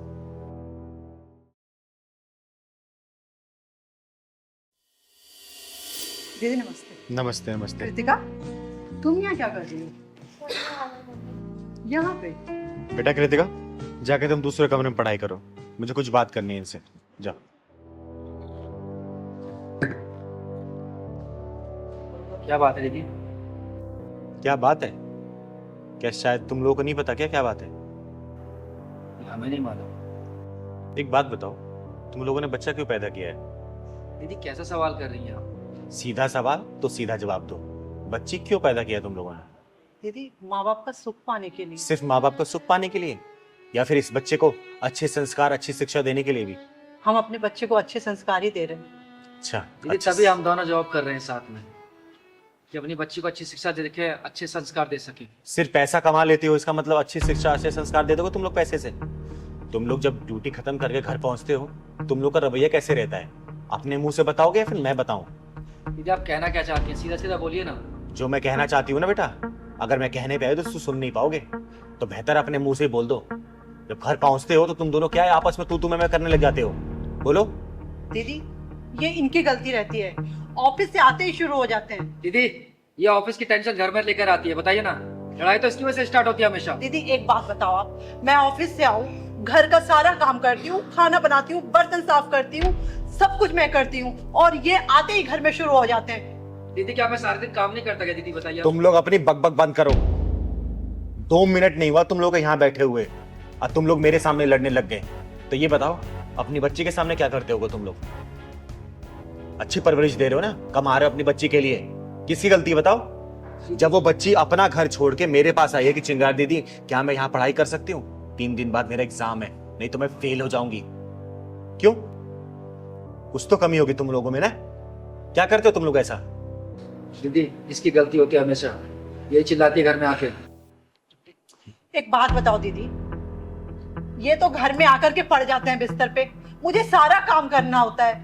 दीदी नमस्ते। नमस्ते नमस्ते। कृतिका, तुम यहाँ क्या कर रही हो? यहाँ पे? बेटा कृतिका, जाके तुम दूसरे कमरे में पढ़ाई करो, मुझे कुछ बात करनी है इनसे, जाओ। क्या बात है दीदी? क्या बात है? क्या शायद तुम लोगों को नहीं पता क्या क्या बात है? हमें नहीं मालूम। एक बात बताओ, तुम लोगों ने बच्चा क्यों पैदा किया है? दीदी कैसा सवाल कर रही हैं आप? सीधा सवाल तो सीधा जवाब दो, बच्ची क्यों पैदा किया तुम लोगों ने? दीदी माँ बाप का सुख पाने के लिए। सिर्फ माँ बाप का सुख पाने के लिए, या फिर इस बच्चे को अच्छे संस्कार, अच्छी शिक्षा देने के लिए भी? हम अपने बच्चे को अच्छे संस्कार ही दे रहे हैं। अच्छा दीदी तभी हम दोनों जॉब कर रहे हैं साथ में, कि अपनी बच्ची को अच्छी शिक्षा दे के अच्छे संस्कार दे सके। सिर्फ पैसा कमा लेते हो इसका मतलब अच्छी शिक्षा, अच्छे संस्कार दे दोगे तुम लोग पैसे से? तुम लोग जब ड्यूटी खत्म करके घर पहुंचते हो, तुम लोग का रवैया कैसे रहता है? अपने मुंह से बताओगे या फिर मैं बताऊं? दीदी आप कहना क्या चाहती हैं, सीधा सीधा बोलिए ना। जो मैं कहना चाहती हूँ ना बेटा, अगर मैं कहने पे आए तो सुन नहीं पाओगे, तो बेहतर अपने मुंह से ही बोल दो। जब घर पहुंचते हो तो तुम दोनों क्या है आपस में तू मैं करने लग जाते हो? बोलो। दीदी ये इनकी गलती रहती है, ऑफिस से आते ही शुरू हो जाते हैं। दीदी ये ऑफिस की टेंशन घर में लेकर आती है, बताइए ना, लड़ाई तो इसकी वजह से स्टार्ट होती है हमेशा। दीदी एक बात बताओ आप, मैं ऑफिस से आऊँ, घर का सारा काम करती हूँ, खाना बनाती हूँ, बर्तन साफ करती हूँ, सब कुछ मैं करती हूँ, और ये आते ही घर में शुरू हो जाते हैं। दीदी क्या मैं सारे दिन काम नहीं करता क्या? दीदी बताइए। तुम लोग अपनी बकबक बंद करो। 2 मिनट नहीं हुआ तुम लोग यहाँ बैठे हुए, और तुम लोग मेरे सामने लड़ने लग गए। तो ये बताओ, अपनी बच्ची के सामने क्या करते होगे तुम लोग? अच्छी परवरिश दे रहे हो ना, कमा रहे हो अपनी बच्ची के लिए, किसकी गलती है बताओ? जब वो बच्ची अपना घर छोड़ के मेरे पास आई है कि चिंगार दीदी क्या मैं यहाँ पढ़ाई कर सकती हूँ? 3 दिन बाद मेरा एग्जाम है, नहीं तो मैं फेल हो जाऊंगी। क्यों? कुछ तो कमी होगी तुम लोगों में ना? क्या करते हो तुम लोग ऐसा? दीदी इसकी गलती होती है हमेशा, यही चिल्लाती है घर में आके। एक बात बताओ दीदी, ये तो घर में आकर के पड़ जाते हैं बिस्तर पे, मुझे सारा काम करना होता है,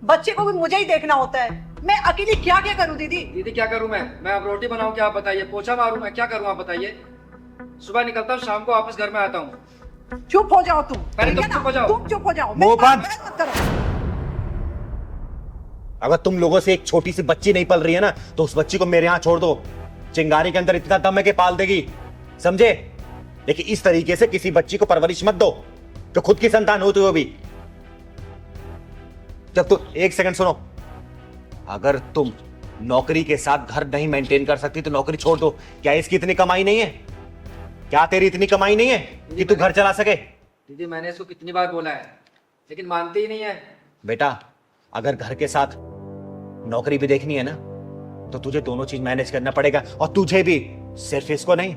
बच्चे को भी मुझे ही देखना होता है, मैं अकेली क्या क्या करूं दीदी? दीदी क्या करूं मैं अब रोटी बनाऊं क्या आप बताइए, पोछा मारूं मैं क्या करूं आप बताइए? सुबह निकलता हूं, शाम को वापस घर में आता हूं। चुप हो जाओ तुम, पहले तुम चुप हो जाओ। तुम चुप हो जाओ, मुंह बंद। मत करो। अगर तुम लोगों से एक छोटी सी बच्ची नहीं पल रही है ना, तो उस बच्ची को मेरे यहाँ छोड़ दो, चिंगारी के अंदर इतना दम है कि पाल देगी, समझे? लेकिन इस तरीके से किसी बच्ची को परवरिश मत दो जो खुद की संतान होती हो भी। जब तो एक सेकंड सुनो, अगर तुम नौकरी के साथ घर नहीं मेंटेन कर सकती तो नौकरी छोड़ दो। क्या इसकी इतनी कमाई नहीं है? क्या तेरी इतनी कमाई नहीं है कि तू घर चला सके? दीदी मैंने इसको कितनी बार बोला है लेकिन मानती ही नहीं है। बेटा, अगर घर के साथ नौकरी भी देखनी है ना तो तुझे दोनों चीज मैनेज करना पड़ेगा, और तुझे भी, सिर्फ इसको नहीं।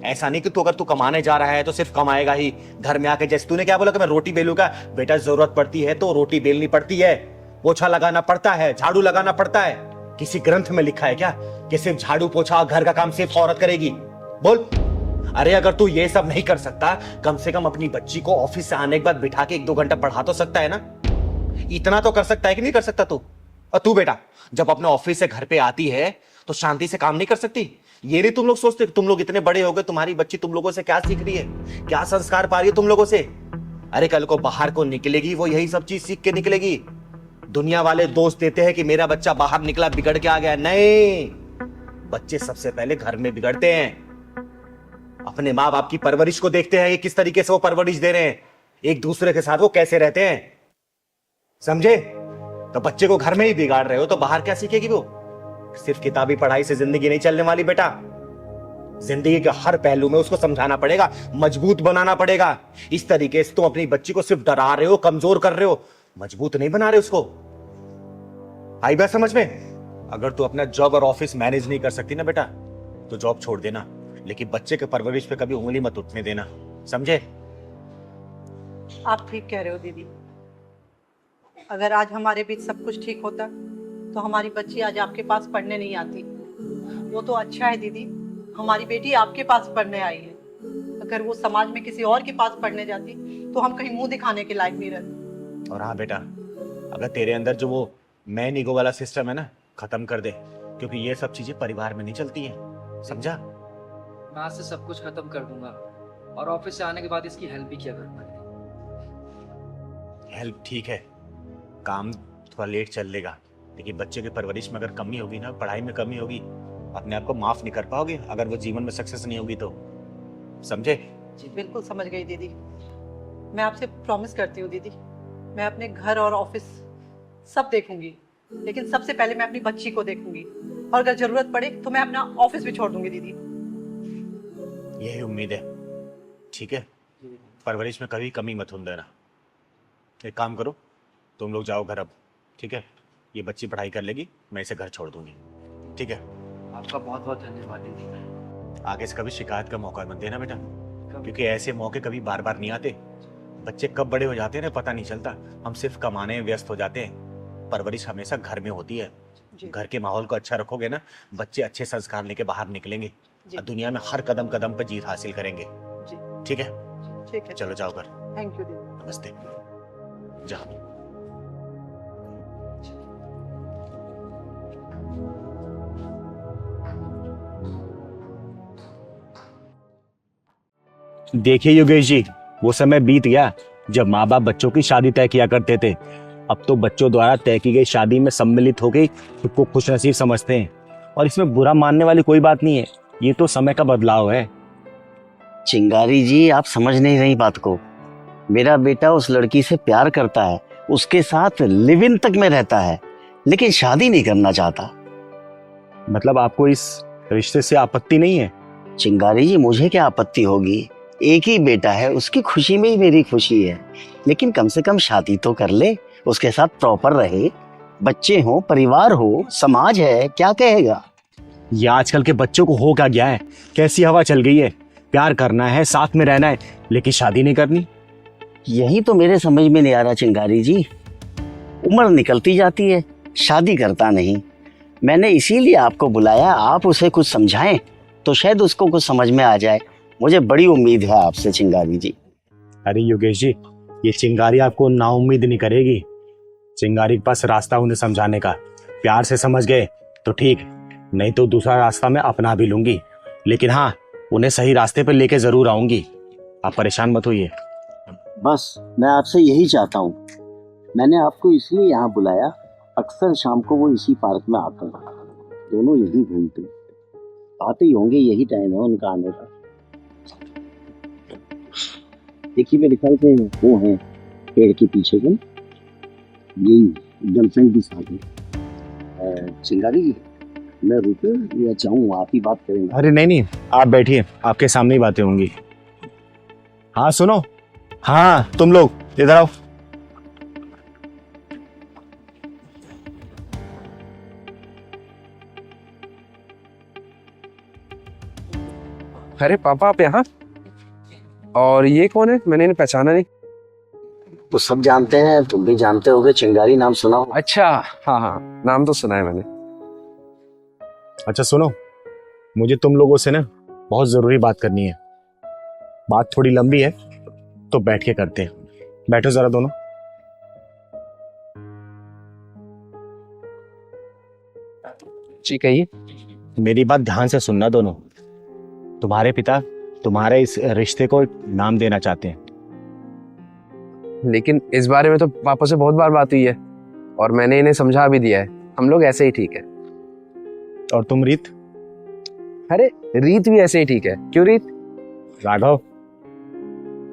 ऐसा नहीं कि तू अगर तू कमाने जा रहा है तो सिर्फ कमाएगा ही, घर में आके जैसे तूने क्या बोला कि मैं रोटी बेलूंगा। बेटा, जरूरत पड़ती है तो रोटी बेलनी पड़ती है, पोछा लगाना पड़ता है, झाड़ू लगाना पड़ता है। किसी ग्रंथ में लिखा है क्या कि सिर्फ झाड़ू पोछा घर का काम सिर्फ औरत करेगी? बोल। अरे अगर तू ये सब नहीं कर सकता, कम से कम अपनी बच्ची को ऑफिस से आने के बाद बिठा के 1-2 घंटा पढ़ा तो सकता है ना? इतना तो कर सकता है कि नहीं कर सकता तू? और तू बेटा, जब अपने ऑफिस से घर पे आती है तो शांति से काम नहीं कर सकती? ये नहीं तुम लोग सोचते? तुम लोग इतने बड़े हो गए, तुम्हारी बच्ची तुम लोगों से क्या सीख रही है, क्या संस्कार पा रही है तुम लोगों से? अरे कल को बाहर को निकलेगी वो यही सब चीज सीख के निकलेगी। दुनिया वाले दोस्त देते हैं कि मेरा बच्चा बाहर निकला बिगड़ के आ गया। नहीं, बच्चे सबसे पहले घर में बिगड़ते हैं। अपने माँ बाप की परवरिश को देखते हैं कि किस तरीके से वो परवरिश दे रहे हैं, एक दूसरे के साथ वो कैसे रहते हैं, समझे? तो बच्चे को घर में ही बिगाड़ रहे हो तो बाहर क्या सीखेगी वो? सिर्फ किताबी पढ़ाई से जिंदगी नहीं चलने वाली बेटा। जिंदगी के हर पहलू में उसको समझाना पड़ेगा, मजबूत बनाना पड़ेगा। इस तरीके से तुम अपनी बच्ची को सिर्फ डरा रहे हो, कमजोर कर रहे हो, मजबूत नहीं बना रहे उसको। आई बात समझ में? अगर तू अपना जॉब और ऑफिस मैनेज नहीं कर सकती ना बेटा तो जॉब छोड़ देना, लेकिन बच्चे के परवरिश पे कभी उंगली मत उठने देना, समझे? आप ठीक कह रहे हो दीदी। अगर आज हमारे बीच सब कुछ ठीक होता तो हमारी बच्ची आज आपके पास पढ़ने नहीं आती। वो तो अच्छा है दीदी, हमारी बेटी आपके पास पढ़ने आई है। अगर वो समाज में किसी और के पास पढ़ने जाती तो हम कहीं मुंह दिखाने के लायक नहीं रहते। और हाँ बेटा, अगर तेरे अंदर जो वो मैन ईगो वाला सिस्टम है ना, खत्म कर दे, क्योंकि ये सब चीजें परिवार में नहीं चलती हैं, समझा? मैं आज से सब कुछ खत्म कर दूंगा और ऑफिस से आने के बाद इसकी हेल्प भी किया करूंगा। हेल्प ठीक है, काम थोड़ा लेट चल लेगा, लेकिन बच्चे की परवरिश में अगर कमी होगी ना, पढ़ाई में कमी होगी, अपने आप को माफ नहीं कर पाओगे अगर वो जीवन में सक्सेस नहीं होगी तो, समझे? जी बिल्कुल समझ गई दीदी। मैं आपसे प्रॉमिस करती हूँ दीदी, मैं अपने घर और ऑफिस सब देखूंगी, लेकिन सबसे पहले मैं अपनी बच्ची को देखूंगी, और अगर जरूरत पड़े तो मैं अपना ऑफिस भी छोड़ दूंगी दीदी। यही उम्मीद है, ठीक है? परवरिश में कभी कमी मत होने देना। एक काम करो, तुम लोग जाओ घर अब, ठीक है? ये बच्ची पढ़ाई कर लेगी, मैं इसे घर छोड़ दूंगी, ठीक है? आपका बहुत बहुत धन्यवाद दीदी। आगे से कभी शिकायत का मौका मत देना बेटा, क्योंकि ऐसे मौके कभी बार बार नहीं आते। बच्चे कब बड़े हो जाते हैं ना पता नहीं चलता। हम सिर्फ कमाने में व्यस्त हो जाते हैं, परवरिश हमेशा घर में होती है। घर के माहौल को अच्छा रखोगे ना, बच्चे अच्छे संस्कार लेके बाहर निकलेंगे और दुनिया में हर कदम कदम पर जीत हासिल करेंगे, ठीक है? ठीक है, चलो जाओ घर। थैंक यू दीदी। नमस्ते, जाओ। देखिए योगेश जी, वो समय बीत गया जब माँ बाप बच्चों की शादी तय किया करते थे। अब तो बच्चों द्वारा तय की गई शादी में सम्मिलित हो गई खुद को खुशनसीब समझते हैं, और इसमें बुरा मानने वाली कोई बात नहीं है। ये तो समय का बदलाव है। चिंगारी जी, आप समझ नहीं रही बात को। मेरा बेटा उस लड़की से प्यार करता है, उसके साथ लिव इन तक में रहता है, लेकिन शादी नहीं करना चाहता। मतलब आपको इस रिश्ते से आपत्ति नहीं है? चिंगारी जी, मुझे क्या आपत्ति होगी? एक ही बेटा है, उसकी खुशी में ही मेरी खुशी है, लेकिन कम से कम शादी तो कर ले, उसके साथ प्रॉपर रहे, बच्चे हो, परिवार हो, समाज है, क्या कहेगा? ये आजकल के बच्चों को हो क्या गया है? कैसी हवा चल गई है? प्यार करना है, साथ में रहना है, लेकिन शादी नहीं करनी। यही तो मेरे समझ में नहीं आ रहा चिंगारी जी। उम्र निकलती जाती है, शादी करता नहीं। मैंने इसीलिए आपको बुलाया, आप उसे कुछ समझाएं तो शायद उसको कुछ समझ में आ जाए। मुझे बड़ी उम्मीद है आपसे चिंगारी जी। अरे योगेश जी, ये चिंगारी आपको नाउम्मीद नहीं करेगी। चिंगारी के पास रास्ता उन्हें समझाने का, प्यार से समझ गए तो ठीक, नहीं तो दूसरा रास्ता मैं अपना भी लूंगी, लेकिन हाँ, उन्हें सही रास्ते पर लेके जरूर आऊंगी। आप परेशान मत होइए। बस मैं आपसे यही चाहता हूँ। मैंने आपको इसलिए यहाँ बुलाया, अक्सर शाम को वो इसी पार्क में आते हैं, दोनों यही घूमते हैं, आते ही होंगे, यही टाइम है उनका आने का। देखिए मेरे ख्याल से वो है पेड़ के पीछे के, यही गर्लफ्रेंड की शादी। चिंगारी जी, मैं रुकूं या जाऊं, आप ही बात करेंगे? अरे नहीं नहीं, आप बैठिए, आपके सामने ही बातें होंगी। हाँ सुनो, हाँ तुम लोग इधर आओ। अरे पापा आप यहाँ? और ये कौन है? मैंने इन्हें पहचाना नहीं। तो सब जानते हैं, तुम भी जानते होगे, चिंगारी नाम सुना हो? अच्छा हाँ हाँ, नाम तो सुना है मैंने। अच्छा सुनो, मुझे तुम लोगों से ना बहुत जरूरी बात करनी है। बात थोड़ी लंबी है तो बैठ के करते हैं। बैठो जरा दोनों। जी कहिए। मेरी बात ध्यान से सुनना दोनों। तुम्हारे पिता तुम्हारे इस रिश्ते को नाम देना चाहते हैं। लेकिन इस बारे में तो पापा से बहुत बार बात हुई है और मैंने इन्हें समझा भी दिया है, हम लोग ऐसे ही ठीक है। और तुम रीत? अरे रीत भी ऐसे ही ठीक है। क्यों रीत? राघव,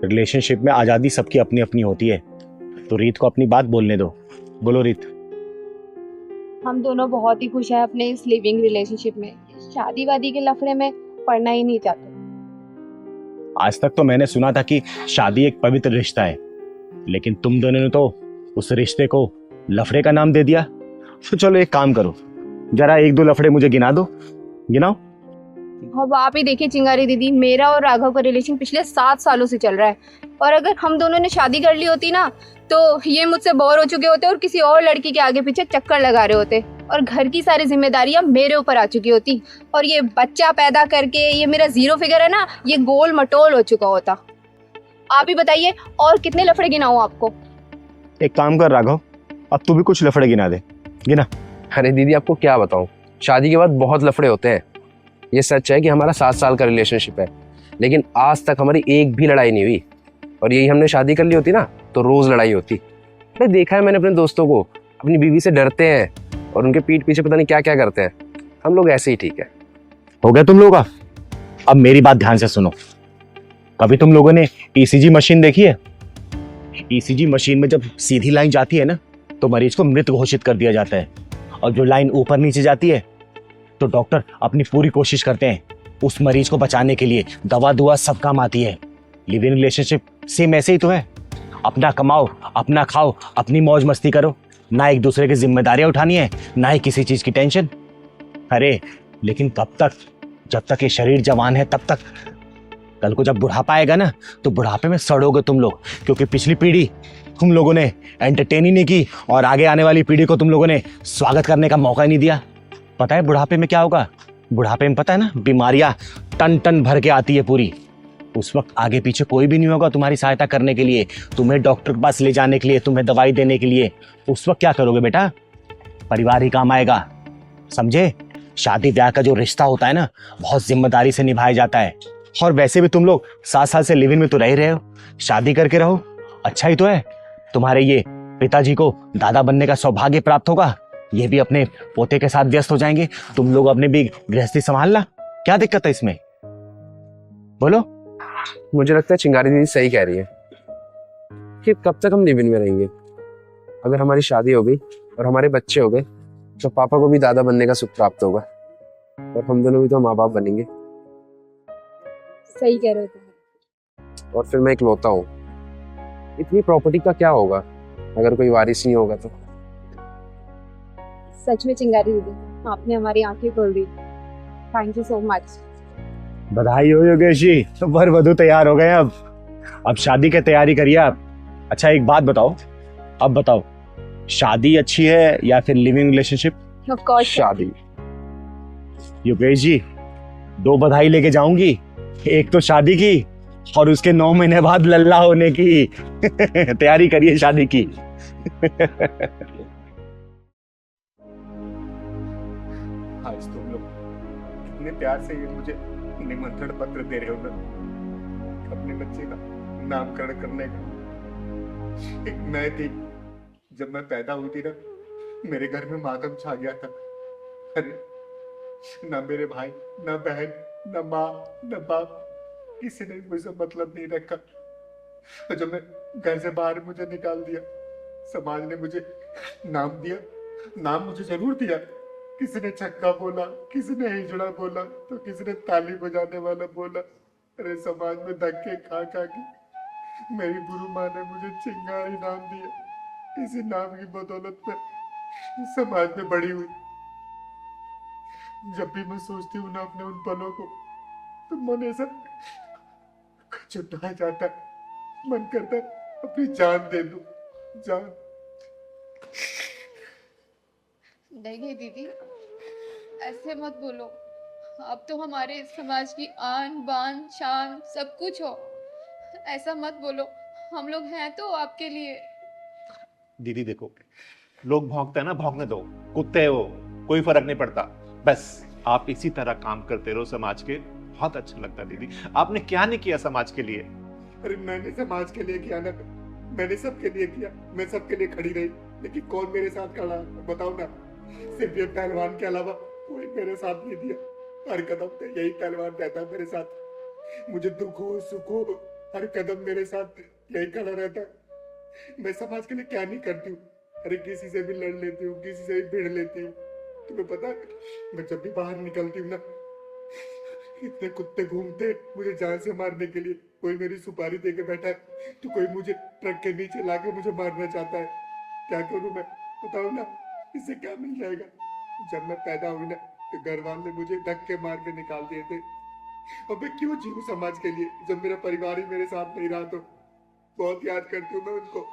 रिलेशनशिप में आजादी सबकी अपनी अपनी होती है, तो रीत को अपनी बात बोलने दो। बोलो रीत। हम दोनों बहुत ही खुश हैं अपने इस लिविंग रिलेशनशिप में। शादी वादी के लफड़े में पड़ना ही नहीं चाहते। आज तक तो मैंने सुना था कि शादी एक पवित्र रिश्ता है, लेकिन तुम दोनों ने तो उस रिश्ते को लफड़े का नाम दे दिया। तो चलो एक काम करो, जरा एक दो लफड़े मुझे गिना दो, गिनाओ। अब आप ही देखिए चिंगारी दीदी, मेरा और राघव का रिलेशन पिछले 7 सालों से चल रहा है, और अगर हम दोनों ने शादी कर ली होती ना, तो ये मुझसे बोर हो चुके होते और किसी और लड़की के आगे पीछे चक्कर लगा रहे होते, और घर की सारी जिम्मेदारियां मेरे ऊपर आ चुकी होती, और ये बच्चा पैदा करके ये मेरा 0 फिगर है ना, ये गोल मटोल हो चुका होता। आप ही बताइए और कितने लफड़े गिनाऊं आपको? एक काम कर राघव, अब तू भी कुछ लफड़े गिना दे, गिना। अरे दीदी आपको क्या बताऊं, शादी के बाद बहुत लफड़े होते हैं। ये सच है कि हमारा 7 साल का रिलेशनशिप है, लेकिन आज तक हमारी एक भी लड़ाई नहीं हुई। और यही हमने शादी कर ली होती ना, तो रोज लड़ाई होती। अरे देखा है मैंने अपने दोस्तों को, अपनी बीवी से डरते हैं और उनके पीठ पीछे पता नहीं क्या क्या करते हैं। हम लोग ऐसे ही ठीक है। हो गया तुम लोगों का? अब मेरी बात ध्यान से सुनो। कभी तुम लोगों ने ईसीजी मशीन देखी है? ईसीजी मशीन में जब सीधी लाइन जाती है ना, तो मरीज को मृत घोषित कर दिया जाता है, और जो लाइन ऊपर नीचे जाती है तो डॉक्टर अपनी पूरी कोशिश करते हैं उस मरीज को बचाने के लिए। दवा दुआ सब काम आती है। लिव इन रिलेशनशिप सेम ऐसे ही तो है। अपना कमाओ, अपना खाओ, अपनी मौज मस्ती करो, ना एक दूसरे की जिम्मेदारियां उठानी है, ना ही किसी चीज की टेंशन। अरे लेकिन कब तक? जब तक ये शरीर जवान है तब तक। कल को जब बुढ़ापा आएगा ना, तो बुढ़ापे में सड़ोगे तुम लोग, क्योंकि पिछली पीढ़ी तुम लोगों ने एंटरटेन ही नहीं की, और आगे आने वाली पीढ़ी को तुम लोगों ने स्वागत करने का मौका ही नहीं दिया। पता है बुढ़ापे में क्या होगा? बुढ़ापे में पता है ना, बीमारियां टन टन भर के आती है पूरी। उस वक्त आगे पीछे कोई भी नहीं होगा तुम्हारी सहायता करने के लिए, तुम्हें डॉक्टर के पास ले जाने के लिए, तुम्हें दवाई देने के लिए। उस वक्त क्या करोगे बेटा? परिवार ही काम आएगा, समझे? शादी ब्याह का जो रिश्ता होता है ना, बहुत जिम्मेदारी से निभाया जाता है। और वैसे भी तुम लोग 7 साल से लिव इन में तो रह ही रहे हो, शादी करके रहो, अच्छा ही तो है। तुम्हारे ये पिताजी को दादा बनने का सौभाग्य प्राप्त होगा, ये भी अपने पोते के साथ व्यस्त हो जाएंगे, तुम लोग अपने भी गृहस्थी संभालना। क्या दिक्कत है इसमें? बोलो। मुझे लगता है चिंगारी दीदी सही कह रही है कि कब तक हम लिव इन में रहेंगे। अगर हमारी शादी हो गई और हमारे बच्चे हो गए, तो पापा को भी दादा बनने का सुख प्राप्त होगा, और हम दोनों भी तो माँ बाप बनेंगे। सही कह रहे हो तुम। और फिर मैं इकलौता हूँ, इतनी प्रॉपर्टी का क्या होगा अगर कोई वारिस नहीं होगा तो? सच में चिंगारी दीदी, आपने हमारी आंखें खोल दी। Thank you so much. बधाई हो योगेश जी, वर वधू तैयार हो गए। अब शादी की तैयारी करिए आप। अच्छा एक बात बताओ, अब बताओ, शादी अच्छी है या फिर लिविंग रिलेशनशिप? ऑफ कोर्स शादी। योगेश जी, 2 बधाई लेके जाऊंगी, एक तो शादी की और उसके 9 महीने बाद लल्ला होने की। तैयारी करिए शादी की। आज तुम लोग इतने प्यार से ये मुझे निमंत्रण पत्र दे रहे हो ना, अपने बच्चे का नामकरण करने का। एक मैं थी, जब मैं पैदा हुई थी ना, मेरे घर में मातम छा गया था। अरे ना मेरे भाई, ना बहन, ना माँ, ना बाप, किसी ने मुझसे मतलब नहीं रखा। और जब मैं घर से बाहर मुझे निकाल दिया, समाज ने मुझे नाम दिया। नाम मुझे जरूर दिया, किसी ने छक्का बोला, किसी ने हिजड़ा बोला, तो किसी ने ताली बजाने वाला बोला। अरे समाज में धक्के खा खा के मेरी गुरु माँ ने मुझे चिंगारी नाम दिया। इसी नाम की बदौलत में समाज में बड़ी हुई। जब भी मैं सोचती हूँ ना अपने उन पलों को, तो मन ऐसा छुट्टा जाता है। मन करता है अपनी जान दे दूं, जान। नहीं नहीं दीदी, ऐसे मत बोलो। आप तो हमारे समाज की आन बान शान सब कुछ हो। ऐसा मत बोलो, हम लोग हैं तो आपके लिए। दीदी देखो, लोग भौंकते हैं ना, भौंकने दो, कुत्ते हो, कोई फर्क नहीं पड़ता। बस आप इसी तरह काम करते रहो समाज के, बहुत अच्छा लगता है दीदी। आपने क्या नहीं किया समाज के लिए? अरे मैंने समाज के लिए किया ना, मैंने सबके लिए किया, मैं सबके लिए खड़ी रही, लेकिन कौन मेरे साथ खड़ा बताओ ना। सिर्फ ये पहलवान के अलावा कोई मेरे साथ नहीं दिया। हर कदम पे यही पहलवान रहता है मेरे साथ। मुझे दुख हो सुख हो, हर कदम मेरे साथ यही खड़ा रहता है। मैं समाज के लिए क्या नहीं करती हूँ। अरे किसी से भी लड़ लेती हूँ, किसी से भी भिड़ लेती हूँ। तुम्हें पता है, मैं जब भी बाहर निकलती हूँ ना, इतने कुत्ते घूमते मुझे जान से मारने के लिए। कोई मेरी सुपारी दे के बैठा है, तो कोई मुझे ट्रक के नीचे लाके मुझे मारना चाहता है। क्या करूँ मैं, बताओ ना, इससे क्या मिल जाएगा? जब मैं पैदा हुई ना, तो घर वाले मुझे धक्के मार के निकाल दिए थे। और मैं क्यों जीऊँ समाज के लिए, जब मेरा परिवार ही मेरे साथ नहीं रहा? तो बहुत याद करती हूँ मैं उनको,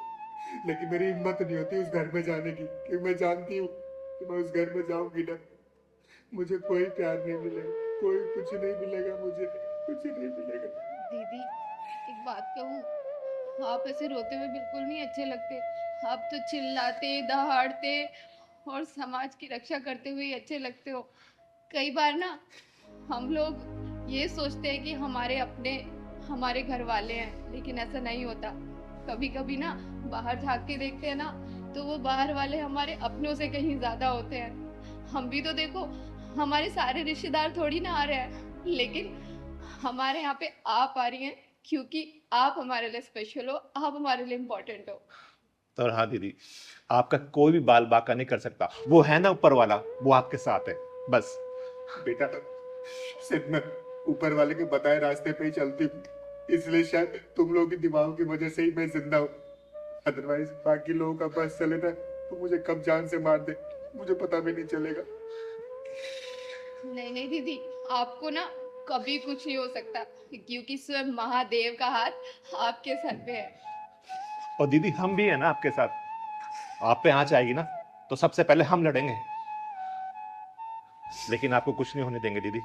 लेकिन मेरी हिम्मत नहीं होती उस घर में जाने की, क्योंकि मैं जानती हूँ कि मैं उस घर में जाऊंगी ना, मुझे कोई प्यार नहीं मिलेगा, कोई कुछ नहीं मिलेगा, मुझे कुछ नहीं मिलेगा। दीदी एक बात कहूँ, आप ऐसे रोते हुए बिल्कुल नहीं अच्छे लगते। आप तो चिल्लाते दहाड़ते और समाज की रक्षा करते हुए अच्छे लगते हो। कई बार ना हम लोग ये सोचते हैं कि हमारे अपने हमारे घर वाले हैं, लेकिन ऐसा नहीं होता। कभी कभी ना बाहर झांक के देखते हैं ना, तो वो बाहर वाले हमारे अपनों से कहीं ज्यादा होते हैं। हम भी तो देखो, हमारे सारे रिश्तेदार थोड़ी ना आ रहे हैं, लेकिन हमारे यहाँ पे आप आ रही हैं क्योंकि आप हमारे लिए स्पेशल हो, आप हमारे लिए इम्पोर्टेंट हो। तो हाँ दीदी, आपका कोई भी बाल बांका नहीं कर सकता। वो है ना ऊपर वाला, वो आपके साथ है बस। बेटा, सिर्फ मैं ऊपर वाले के बताए रास्ते पे ही चलती हूँ, इसलिए शायद तुम लोगों की दिमागों की वजह से ही मैं जिंदा हूँ। अदरवाइज बाकी लोगों का बस चले ना, तो मुझे कब जान से मार दे, मुझे पता भी नहीं चलेगा। नहीं नहीं दीदी, आपको ना कभी कुछ नहीं हो सकता, क्योंकि स्वयं महादेव का हाथ आपके सर पे है। और दीदी हम भी है ना आपके साथ। आप पे आंच आएगी ना, तो सबसे पहले हम लड़ेंगे, लेकिन आपको कुछ नहीं होने देंगे दीदी।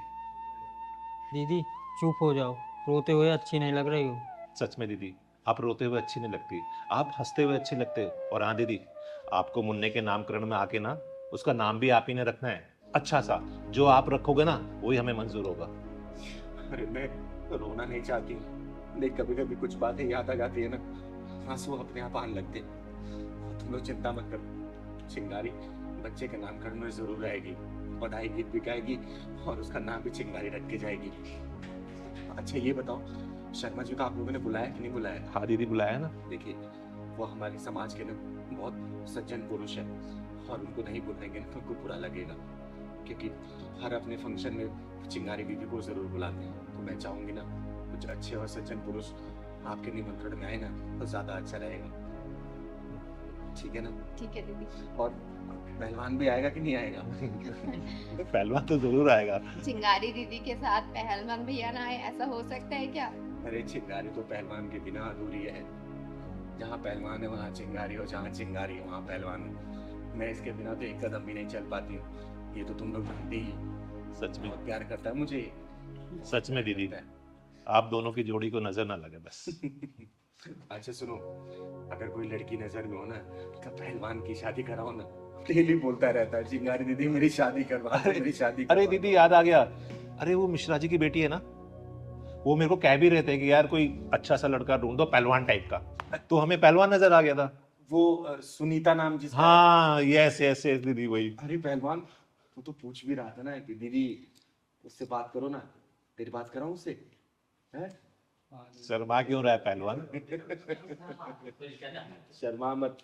दीदी चुप हो जाओ, रोते हुए अच्छी नहीं लग रही हो। सच में दीदी, आप रोते हुए अच्छी नहीं लगती, आप हंसते हुए अच्छे लगते हो। और हाँ दीदी, आपको मुन्ने के नामकरण में आके ना, उसका नाम भी आप ही ने रखना है, अच्छा सा। जो आप रखोगे ना, वही हमें मंजूर होगा। अरे मैं रोना नहीं चाहती हूँ, लेकिन कभी कभी कुछ बातें याद आ जाती है ना, आंसू अपने आप आने लगते। तुम लोग चिंता मत करो, चिंगारी बच्चे के नामकरण में जरूर आएगी, बधाई गीत भी गाएगी और उसका नाम भी चिंगारी रख के जाएगी। अच्छा ये बताओ, शर्मा जी को आप लोगों ने बुलाया कि नहीं बुलाया? हाँ दीदी बुलाया ना। देखिए, वो हमारे समाज के ना बहुत सज्जन पुरुष है, और उनको नहीं बुलाएंगे ना तो उनको बुरा लगेगा, क्योंकि हर अपने फंक्शन में चिंगारी दीदी को जरूर बुलाते हैं। तो मैं चाहूंगी ना, कुछ अच्छे और सज्जन पुरुष आपके निमंत्रण में आए ना, तो ज्यादा अच्छा रहेगा। ठीक है ना? ठीक है दीदी। और पहलवान भी आएगा कि नहीं आएगा? पहलवान तो जरूर आएगा। चिंगारी दीदी के साथ पहलवान भैया ना आए, ऐसा हो सकता है क्या? अरे चिंगारी तो पहलवान के बिना अधूरी है। जहाँ पहलवान है वहाँ चिंगारी हो, जहाँ चिंगारी है वहाँ पहलवान हो। मैं इसके बिना तो एक कदम भी नहीं चल पाती हूँ, ये तो तुम लोग जानते ही। सच में प्यार करता है मुझे। सच में दीदी, आप दोनों की जोड़ी को नजर ना लगे बस। अच्छा सुनो, अगर कोई लड़की नजर में हो ना, तो पहलवान की शादी कराओ ना। डेली बोलता रहता है, चिंगारी दीदी मेरी शादी करवा दो, मेरी शादी करवा अरे दो। दीदी याद आ गया, अरे वो मिश्रा जी की बेटी है ना, वो मेरे को कह भी रहे थे कि यार कोई अच्छा सा लड़का ढूंढ दो पहलवान टाइप का। तो हमें पहलवान नजर आ गया था। वो सुनीता नाम जिसका। हाँ यस यस यस दीदी वही। अरे पहलवान, तू तो पूछ भी रहा था ना कि दीदी उससे बात करो ना, तेरी बात कराऊं उससे? हैं? शर्मा क्यों रहा है पहलवान? शर्मा मत।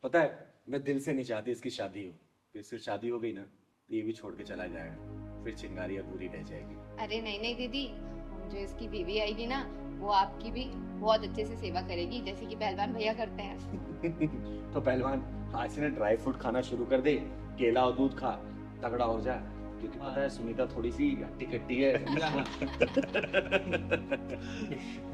पता है मैं दिल से नहीं चाहती इसकी शादी हो, फिर इससे शादी हो गई ना तो ये भी छोड़ के चला जाएगा, फिर चिंगारी अधूरी रह जाएगी। अरे नहीं नहीं दीदी, जो इसकी बीवी आएगी ना वो आपकी भी बहुत अच्छे से सेवा करेगी, जैसे कि पहलवान भैया करते हैं। तो पहलवान आज से ना ड्राई फ्रूट खाना शुरू कर दे, केला और दूध खा, तगड़ा हो जा, क्योंकि पता है सुनीता थोड़ी सी हट्टी कट्टी है।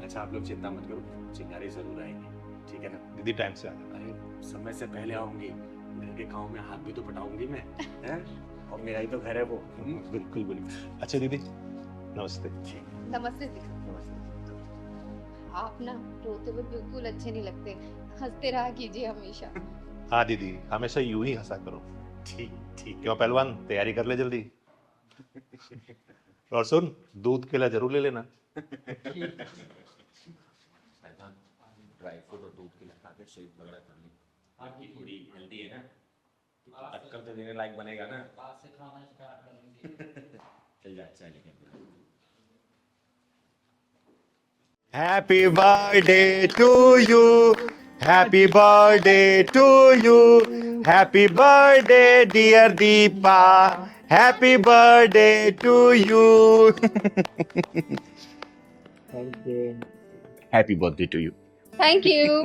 अच्छा आप लोग चिंता मत करो, चिंगारी जरूर आएगी, ठीक है ना? दीदी टाइम से आ जाना। अरे समय से पहले आऊंगी, घर के गाँव में हाथ भी तो पटाऊंगी मैं, हैं? और मेरा ही तो घर है वो। बिल्कुल बिल्कुल। अच्छा दीदी नमस्ते। नमस्ते जी। आप ना रोते हुए बिल्कुल अच्छे नहीं लगते, हंसते रहा कीजिए हमेशा। हाँ दीदी हमेशा यूं ही हंसा करो। ठीक ठीक। क्यों पहलवान तैयारी कर ले जल्दी। और सुन दूध केला जरूर ले लेना। ड्राई फ्रूट और दूध केला खाकर शरीर तगड़ा कर ली, आपकी थोड़ी हेल्दी है ना, टक्कर तो देने लायक बनेगा ना। चल जा चल। Happy birthday to you. Happy birthday to you. Happy birthday dear Deepa. Happy birthday to you. Thank you. Happy birthday to you. Thank you.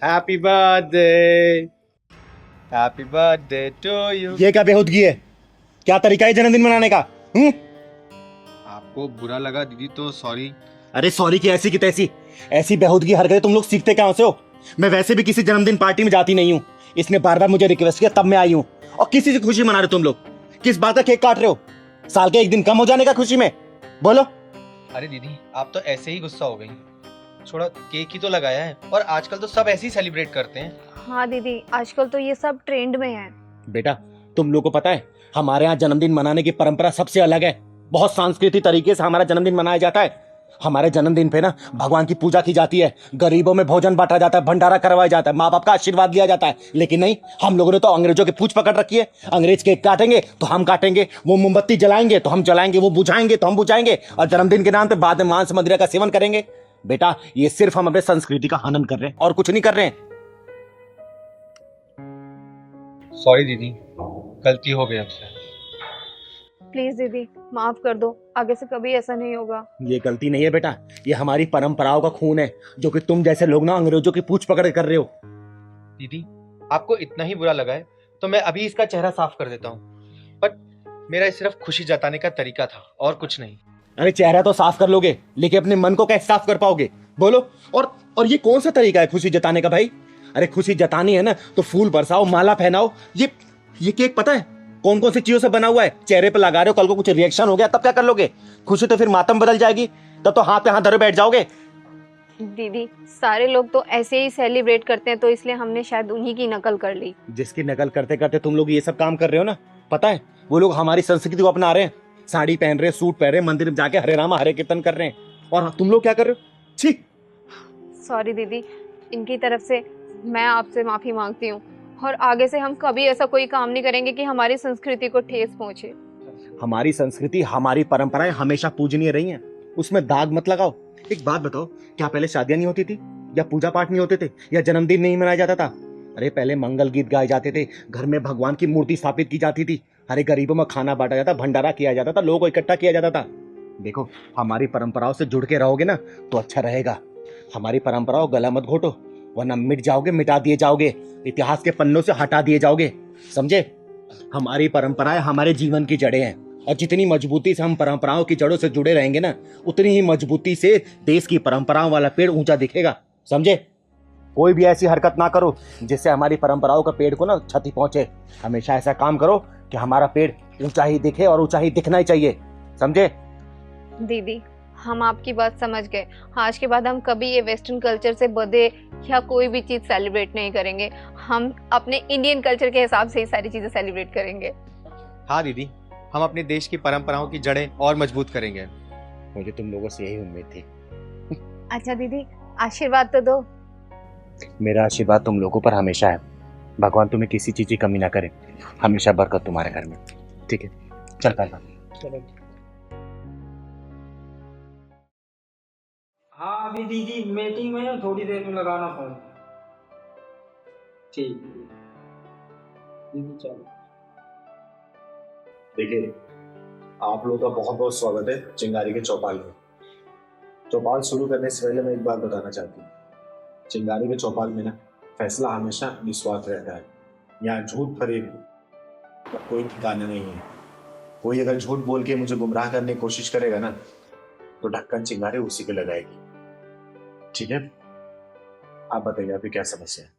Happy birthday. Happy birthday to you. ये क्या बेहूदगी है? क्या तरीका है जन्मदिन मनाने का? आपको बुरा लगा दीदी तो सॉरी। अरे सॉरी की ऐसी की तैसी, ऐसी बेहूदगी हरकतें तुम लोग सीखते कहाँ से हो? मैं वैसे भी किसी जन्मदिन पार्टी में जाती नहीं हूँ, इसने बार बार मुझे रिक्वेस्ट किया तब मैं आई हूँ। और किसी से खुशी मना रहे हो तुम लोग? किस बात का केक काट रहे हो? साल के एक दिन कम हो जाने का खुशी में? बोलो। अरे दीदी आप तो ऐसे ही गुस्सा हो गई, थोड़ा केक ही तो लगाया है और आजकल तो सब ऐसे ही सेलिब्रेट करते हैं। हाँ दीदी आजकल तो ये सब ट्रेंड में है। बेटा तुम लोगों को पता है हमारे यहाँ जन्मदिन मनाने की परंपरा सबसे अलग है, बहुत सांस्कृतिक तरीके से हमारा जन्मदिन मनाया जाता है। हमारे जन्मदिन पे ना भगवान की पूजा की जाती है, गरीबों में भोजन बांटा जाता है, भंडारा करवाया जाता है, माँ बाप का आशीर्वाद लिया जाता है। लेकिन नहीं, हम लोगों ने तो अंग्रेजों की पूछ पकड़ रखी है। अंग्रेज केक काटेंगे तो हम काटेंगे, वो मोमबत्ती जलाएंगे तो हम जलाएंगे, वो बुझाएंगे तो हम बुझाएंगे, और जन्मदिन के नाम पे बाद में मांस मदिरा का सेवन करेंगे। बेटा ये सिर्फ हम अपने संस्कृति का हनन कर रहे हैं और कुछ नहीं कर रहे हैं। सॉरी दीदी, गलती हो गई हमसे। प्लीज दीदी माफ कर दो, आगे से कभी ऐसा नहीं होगा। ये गलती नहीं है बेटा, ये हमारी परंपराओं का खून है, जो कि तुम जैसे लोग ना अंग्रेजों की पूछ पकड़ कर रहे हो। दीदी आपको इतना ही बुरा लगा है तो मैं अभी इसका चेहरा साफ कर देता हूँ, बट मेरा सिर्फ खुशी जताने का तरीका था और कुछ नहीं। अरे चेहरा तो साफ कर लोगे, लेकिन अपने मन को कैसे साफ कर पाओगे? बोलो। और ये कौन सा तरीका है खुशी जताने का भाई? अरे खुशी जतानी है ना तो फूल बरसाओ, माला पहनाओ। ये केक पता है कौन कौन सी चीजों से बना हुआ है? चेहरे पे लगा रहे हो, कल को कुछ रिएक्शन हो गया तब क्या कर लोगे? खुशी तो फिर मातम बदल जाएगी, तब तो हाथ पे हाथ धरे बैठ जाओगे। दीदी सारे लोग तो ऐसे ही सेलिब्रेट करते हैं, तो इसलिए हमने शायद उन्हीं की नकल कर ली। जिसकी नकल करते करते तुम लोग ये सब काम कर रहे हो ना, पता है वो लोग हमारी संस्कृति को अपना रहे हैं, साड़ी पहन रहे हैं, सूट पहन रहे हैं, मंदिर में जाके हरे रामा हरे कीर्तन कर रहे हैं, और तुम लोग क्या कर रहे हो? छी। सॉरी दीदी, इनकी तरफ से मैं आपसे माफी मांगती हूँ, और आगे से हम कभी ऐसा कोई काम नहीं करेंगे कि हमारी संस्कृति को ठेस पहुंचे। हमारी संस्कृति हमारी परंपराएं हमेशा पूजनीय रही हैं, उसमें दाग मत लगाओ। एक बात बताओ, क्या पहले शादियां नहीं होती थी, या पूजा पाठ नहीं होते थे, या जन्मदिन नहीं मनाया जाता था? अरे पहले मंगल गीत गाए जाते थे, घर में भगवान की मूर्ति स्थापित की जाती थी, अरे गरीबों में खाना बांटा जाता, भंडारा किया जाता था, लोगों को इकट्ठा किया जाता था। देखो हमारी परंपराओं से जुड़ के रहोगे ना तो अच्छा रहेगा। हमारी परंपराओं गला मत घोटो, वरना मिट जाओगे, मिटा दिए जाओगे, इतिहास के पन्नों से हटा दिए जाओगे, समझे? हमारी परंपराएं हमारे जीवन की जड़ें हैं, और जितनी मजबूती से हम परंपराओं की जड़ों से जुड़े रहेंगे ना, उतनी ही मजबूती से देश की परंपराओं वाला पेड़ ऊंचा दिखेगा, समझे? कोई भी ऐसी हरकत ना करो जिससे हमारी परंपराओं का पेड़ को ना क्षति पहुंचे। हमेशा ऐसा काम करो कि हमारा पेड़ ऊंचा ही दिखे, और ऊंचा ही दिखना ही चाहिए, समझे? दीदी हम आपकी बात समझ गए, आज के बाद हम कभी ये वेस्टर्न कल्चर से बर्थडे या कोई भी चीज सेलिब्रेट नहीं करेंगे, हम अपने इंडियन कल्चर के हिसाब से ही सारी चीजें सेलिब्रेट करेंगे। हाँ दीदी, हम अपने देश की परंपराओं की जड़ें और मजबूत करेंगे। मुझे तुम लोगों से यही उम्मीद थी। अच्छा दीदी, आशीर्वाद तो दो। मेरा आशीर्वाद तुम लोगों पर हमेशा है। भगवान तुम्हें किसी चीज की कमी ना करे, हमेशा बरकत तुम्हारे घर में। ठीक है, चल पहला। चलो। हाँ अभी दीदी मीटिंग में है, थोड़ी देर में लगाना फोन। ठीक दीदी चलो। देखिए, आप लोगों का बहुत बहुत स्वागत है चिंगारी के चौपाल में। चौपाल शुरू करने से पहले मैं एक बात बताना चाहती हूँ। चिंगारी के चौपाल में ना फैसला हमेशा निस्वार्थ रहता है। यहाँ झूठ फरेब कोई ठिकाना नहीं है। कोई अगर झूठ बोल के मुझे गुमराह करने की कोशिश करेगा ना, तो ढक्कन चिंगारी उसी पे लगाएगी। ठीक है, आप बताइए आपकी क्या समस्या है?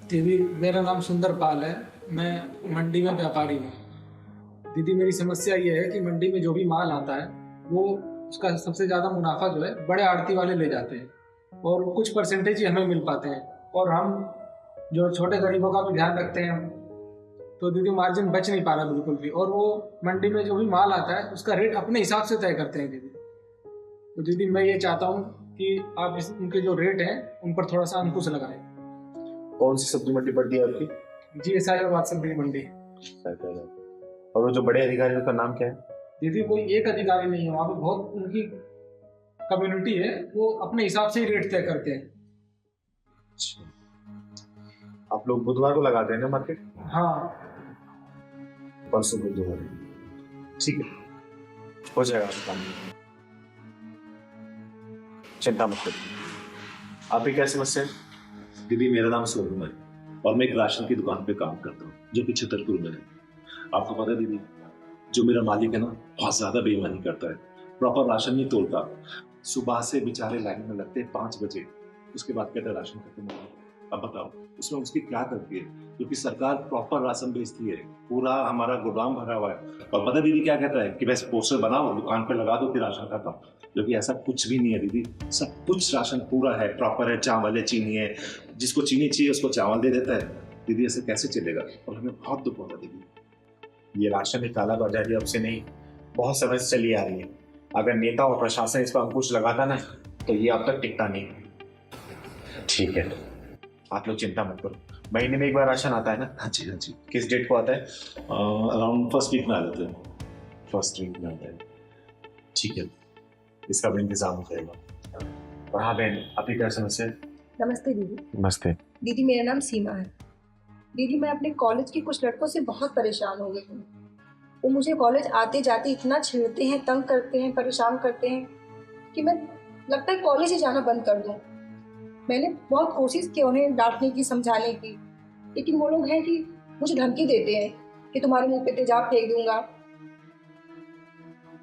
दीदी मेरा नाम सुंदर पाल है, मैं मंडी में व्यापारी हूँ। दीदी मेरी समस्या ये है कि मंडी में जो भी माल आता है वो उसका सबसे ज़्यादा मुनाफा जो है बड़े आड़ती वाले ले जाते हैं और कुछ परसेंटेज ही हमें मिल पाते हैं, और हम जो छोटे गरीबों का भी ध्यान रखते हैं। तो दीदी मार्जिन बच नहीं पा रहा बिल्कुल भी, और वो मंडी में जो भी माल आता है उसका रेट अपने हिसाब से तय करते हैं दीदी। तो दीदी मैं ये चाहता हूँ कि आप उनके जो रेट हैं उन पर थोड़ा सा अंकुश लगाएं। कौन सी सब्जी मंडी पड़ती है आपकी? जी साहिबाबाद सब्जी मंडी। और वो जो बड़े अधिकारी हैं, उनका नाम क्या है? दीदी कोई एक अधिकारी नहीं है, वहाँ पे बहुत उनकी कम्युनिटी है, वो अपने हिसाब से ही रेट तय करते हैं। आप लोग बुधवार को लगाते हैं ना मार्केट? हाँ परसों बुधवार। ठीक है, हो जाएगा आपका काम। चिंता मत करिए। आपकी क्या समस्या है? दीदी मेरा नाम सोनू है और मैं एक राशन की दुकान पे काम करता हूँ जो कि छतरपुर में है। आपको पता है दीदी, जो मेरा मालिक है ना बहुत ज्यादा बेईमानी करता है, प्रॉपर राशन नहीं तोड़ता। सुबह से बेचारे लाइन में लगते हैं 5 बजे, उसके बाद कहते हैं राशन खत्म हो गया। अब बताओ उसमें उसकी क्या गलती है? क्योंकि सरकार प्रॉपर राशन बेचती है, पूरा हमारा गोदाम भरा हुआ है। और पता दीदी क्या कहता है कि बस पोस्टर बनाओ, दुकान पे लगा दो, फिर राशन खत्म। क्योंकि ऐसा कुछ भी नहीं है दीदी, सब कुछ राशन पूरा है, प्रॉपर है, चावल है, चीनी है, जिसको चीनी चाहिए उसको चावल दे देता है। दीदी ऐसे कैसे चलेगा? और हमें बहुत दुख होता है दीदी। ये राशन की काला बाजारी अब से नहीं, बहुत समय से चली आ रही है। अगर नेता और प्रशासन इस पर अंकुश लगाता ना, तो ये अब तक टिकता नहीं। ठीक है, आप लोग चिंता मत करो। महीने में एक बार राशन आता है ना? हाँ जी हाँ जी। किस डेट को आता है? अराउंड फर्स्ट वीक में आ जाते हैं। फर्स्ट वीक में आता है। ठीक है, इसका भी इंतजाम हो जाएगा। और हाँ बहन, आपकी क्या समस्या है? नमस्ते दीदी। नमस्ते। दीदी मेरा नाम सीमा है। दीदी मैं अपने कॉलेज के कुछ लड़कों से बहुत परेशान हो गई हूँ। वो मुझे कॉलेज आते जाते इतना छेड़ते हैं, तंग करते हैं, परेशान करते हैं कि मैं लगता है कॉलेज ही जाना बंद कर दूँ। मैंने बहुत कोशिश की उन्हें डांटने की, समझाने की, लेकिन वो लोग हैं कि मुझे धमकी देते हैं कि तुम्हारे मुंह पे तेजाब फेंक दूंगा।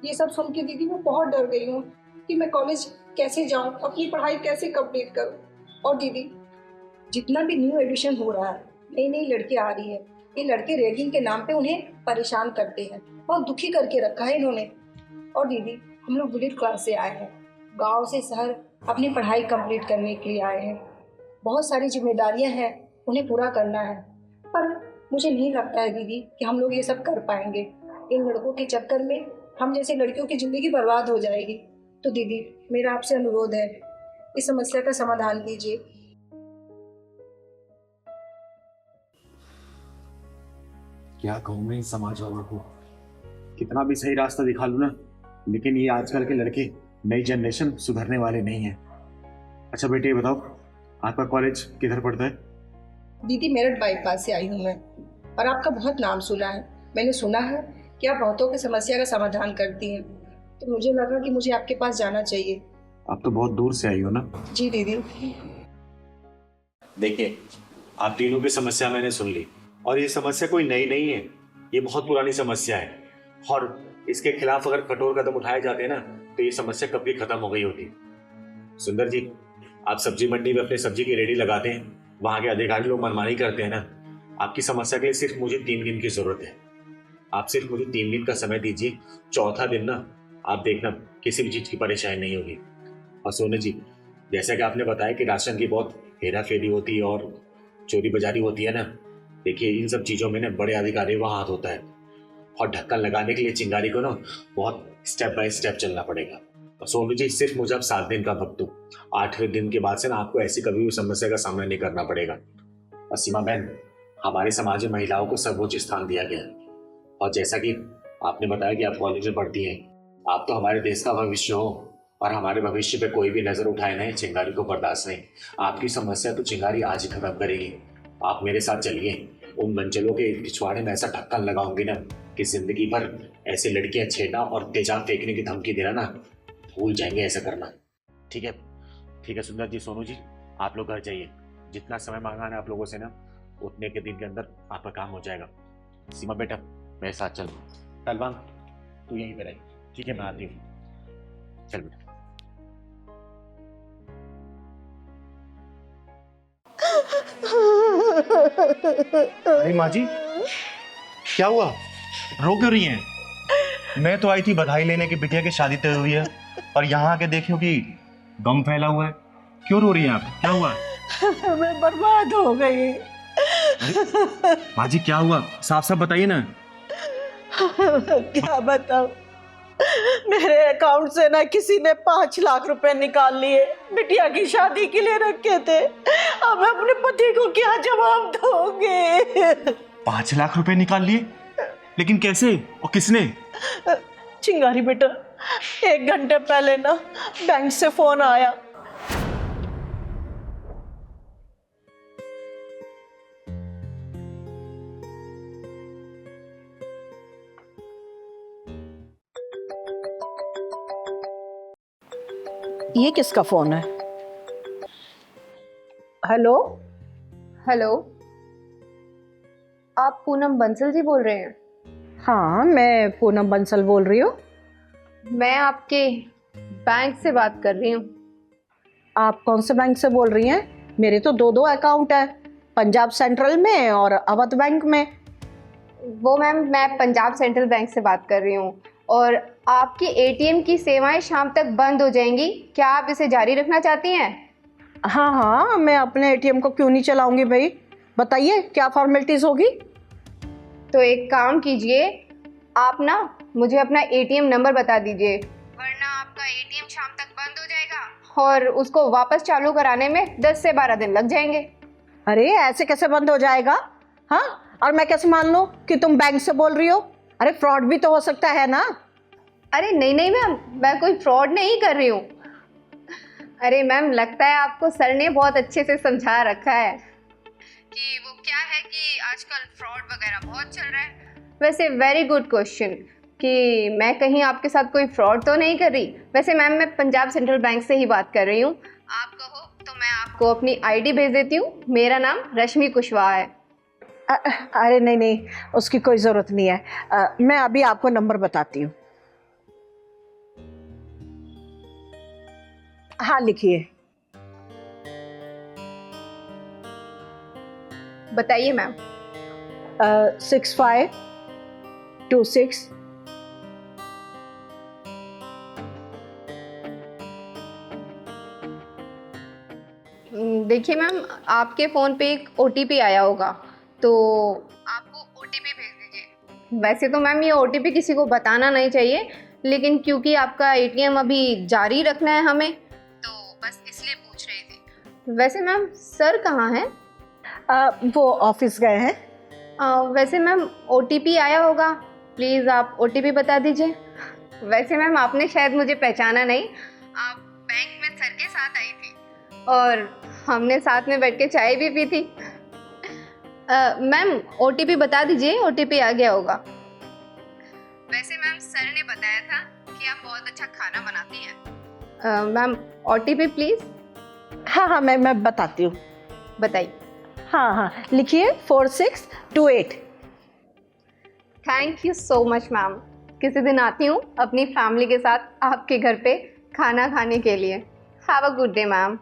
ये सब सुन के दीदी मैं बहुत डर गई हूँ कि मैं कॉलेज कैसे जाऊँ, अपनी पढ़ाई कैसे कंप्लीट करूँ। और दीदी जितना भी न्यू एडिशन हो रहा है, नई नई लड़कियाँ आ रही है, ये लड़के रैगिंग के नाम पे उन्हें परेशान करते हैं, बहुत दुखी करके रखा है इन्होंने। और दीदी हम लोग मिडिल क्लास से आए हैं, गांव से शहर अपनी पढ़ाई कंप्लीट करने के लिए आए हैं। बहुत सारी जिम्मेदारियां हैं, उन्हें पूरा करना है, पर मुझे नहीं लगता है दीदी कि हम लोग ये सब कर पाएंगे। इन लड़कों के चक्कर में हम जैसे लड़कियों की ज़िंदगी बर्बाद हो जाएगी। तो दीदी मेरा आपसे अनुरोध है, इस समस्या का समाधान कीजिए। क्या कहूँ मैं इस समाज वालों को, कितना भी सही रास्ता दिखा लूँ ना, लेकिन ये आजकल के लड़के, नई जनरेशन सुधरने वाले नहीं है। अच्छा बेटे ये बताओ, आपका कॉलेज किधर पड़ता है? दीदी मेरठ बाईपास से आई हूँ मैं, और आपका बहुत नाम सुना है। मैंने सुना है कि आप बहुतों की समस्या का समाधान करती हैं, तो मुझे लगा कि मुझे आपके पास जाना चाहिए। आप तो बहुत दूर से आई हो ना? जी दीदी। देखिए, आप तीनों की समस्या मैंने सुन ली, और ये समस्या कोई नई नहीं है, ये बहुत पुरानी समस्या है। और इसके खिलाफ अगर कठोर कदम उठाए जाते हैं ना, तो ये समस्या कब भी खत्म हो गई होती। सुंदर जी, आप सब्जी मंडी में अपने सब्जी की रेडी लगाते हैं, वहां के अधिकारी लोग मनमानी करते हैं ना। आपकी समस्या के लिए सिर्फ मुझे 3 दिन की जरूरत है। आप सिर्फ मुझे 3 दिन का समय दीजिए। चौथा दिन ना आप देखना किसी भी चीज की परेशानी नहीं होगी। और सोने जी, जैसा कि आपने बताया कि राशन की बहुत हेरा फेरी होती है और चोरी बजारी होती है ना, देखिए इन सब चीजों में ना बड़े अधिकारियों का हाथ होता है, और ढक्कन लगाने के लिए चिंगारी को ना बहुत स्टेप बाय स्टेप चलना पड़ेगा। और सोनू जी, सिर्फ मुझे अब 7 दिन का वक्त दो। 8वें दिन के बाद से ना आपको ऐसी कभी भी समस्या का सामना नहीं करना पड़ेगा। और सीमा बहन, हमारे समाज में महिलाओं को सर्वोच्च स्थान दिया गया है। और जैसा कि आपने बताया कि आप कॉलेज में पढ़ती हैं, आप तो हमारे देश का भविष्य हो, और हमारे भविष्य पे कोई भी नजर उठाए नहीं, चिंगारी को बर्दाश्त नहीं। आपकी समस्या तो चिंगारी आज ही खत्म करेगी। आप मेरे साथ चलिए, उन मंचलों के पिछवाड़े में ऐसा ढक्कन लगाऊंगी ना कि जिंदगी भर ऐसे लड़कियां छेड़ना और तेजाब फेंकने की धमकी देना ना भूल जाएंगे ऐसा करना। ठीक है? ठीक है सुंदर जी, सोनू जी, आप लोग घर जाइए। जितना समय मांगा है आप लोगों से ना, उतने के दिन के अंदर आपका काम हो जाएगा। सीमा बेटा, मेरे साथ चल। तलवान, तू यहीं पे रही। ठीक है, मैं आती हूँ। चल बेटा। अरे माँ जी, क्या हुआ? रो क्यों रही हैं? मैं तो आई थी बधाई लेने की बिटिया की शादी तय हुई है, और यहाँ आके देखियो कि गम फैला हुआ है। क्यों रो रही हैं आप? क्या हुआ? मैं बर्बाद हो गई। माँ जी क्या हुआ? साफ साफ बताइए ना। क्या बताऊं, मेरे अकाउंट से ना किसी ने 5 लाख रुपए निकाल लिए, बिटिया की शादी के लिए रखे थे। अब मैं अपने पति को क्या जवाब दूंगी? 5 लाख रुपए निकाल लिए? लेकिन कैसे और किसने? चिंगारी बेटा, 1 घंटे पहले ना बैंक से फोन आया। ये किसका फोन है? हेलो हेलो, आप पूनम बंसल जी बोल रहे हैं? हाँ, मैं पूनम बंसल बोल रही हूँ। मैं आपके बैंक से बात कर रही हूँ। आप कौन से बैंक से बोल रही हैं? मेरे तो 2 अकाउंट है, पंजाब सेंट्रल में और अवध बैंक में। वो मैम, मैं पंजाब सेंट्रल बैंक से बात कर रही हूँ, और आपकी एटीएम की सेवाएं शाम तक बंद हो जाएंगी। क्या आप इसे जारी रखना चाहती हैं? हाँ हाँ, मैं अपने एटीएम को क्यों नहीं चलाऊंगी भाई, बताइए क्या फॉर्मेलिटीज होगी? तो एक काम कीजिए, आप ना मुझे अपना एटीएम नंबर बता दीजिए, वरना आपका एटीएम शाम तक बंद हो जाएगा और उसको वापस चालू कराने में 10 से 12 दिन लग जाएंगे। अरे ऐसे कैसे बंद हो जाएगा? हाँ, और मैं कैसे मान लूं कि तुम बैंक से बोल रही हो? अरे फ्रॉड भी तो हो सकता है ना। अरे नहीं नहीं मैम, मैं कोई फ्रॉड नहीं कर रही हूँ। अरे मैम, लगता है आपको सर ने बहुत अच्छे से समझा रखा है कि वो क्या है कि आजकल फ्रॉड वगैरह बहुत चल रहा है। वैसे वेरी गुड क्वेश्चन कि मैं कहीं आपके साथ कोई फ्रॉड तो नहीं कर रही। वैसे मैम, मैं पंजाब सेंट्रल बैंक से ही बात कर रही हूँ। आप कहो तो मैं आपको अपनी आईडी भेज देती हूँ। मेरा नाम रश्मि कुशवाहा है। अरे नहीं नहीं, उसकी कोई ज़रूरत नहीं है। मैं अभी आपको नंबर बताती हूँ। हाँ, लिखिए। बताइए मैम। 6526। देखिए मैम, आपके फ़ोन पे एक OTP आया होगा, तो आप वो OTP भेज दीजिए। वैसे तो मैम ये OTP किसी को बताना नहीं चाहिए, लेकिन क्योंकि आपका ATM अभी जारी रखना है हमें, तो बस इसलिए पूछ रही थी। वैसे मैम, सर कहाँ हैं? वो ऑफिस गए हैं। वैसे मैम OTP आया होगा, प्लीज़ आप OTP बता दीजिए। वैसे मैम, आपने शायद मुझे पहचाना नहीं। आप बैंक में सर के साथ आई थी और हमने साथ में बैठ के चाय भी पी थी। मैम OTP बता दीजिए, OTP आ गया होगा। वैसे मैम, सर ने बताया था कि आप बहुत अच्छा खाना बनाती हैं। Ma'am OTP please. हाँ हाँ, मैं बताती हूँ। बताइए। हाँ हाँ, लिखिए 4628। Thank you so much ma'am. किसी दिन आती हूँ अपनी फैमिली के साथ आपके घर पे खाना खाने के लिए। Have a good day ma'am.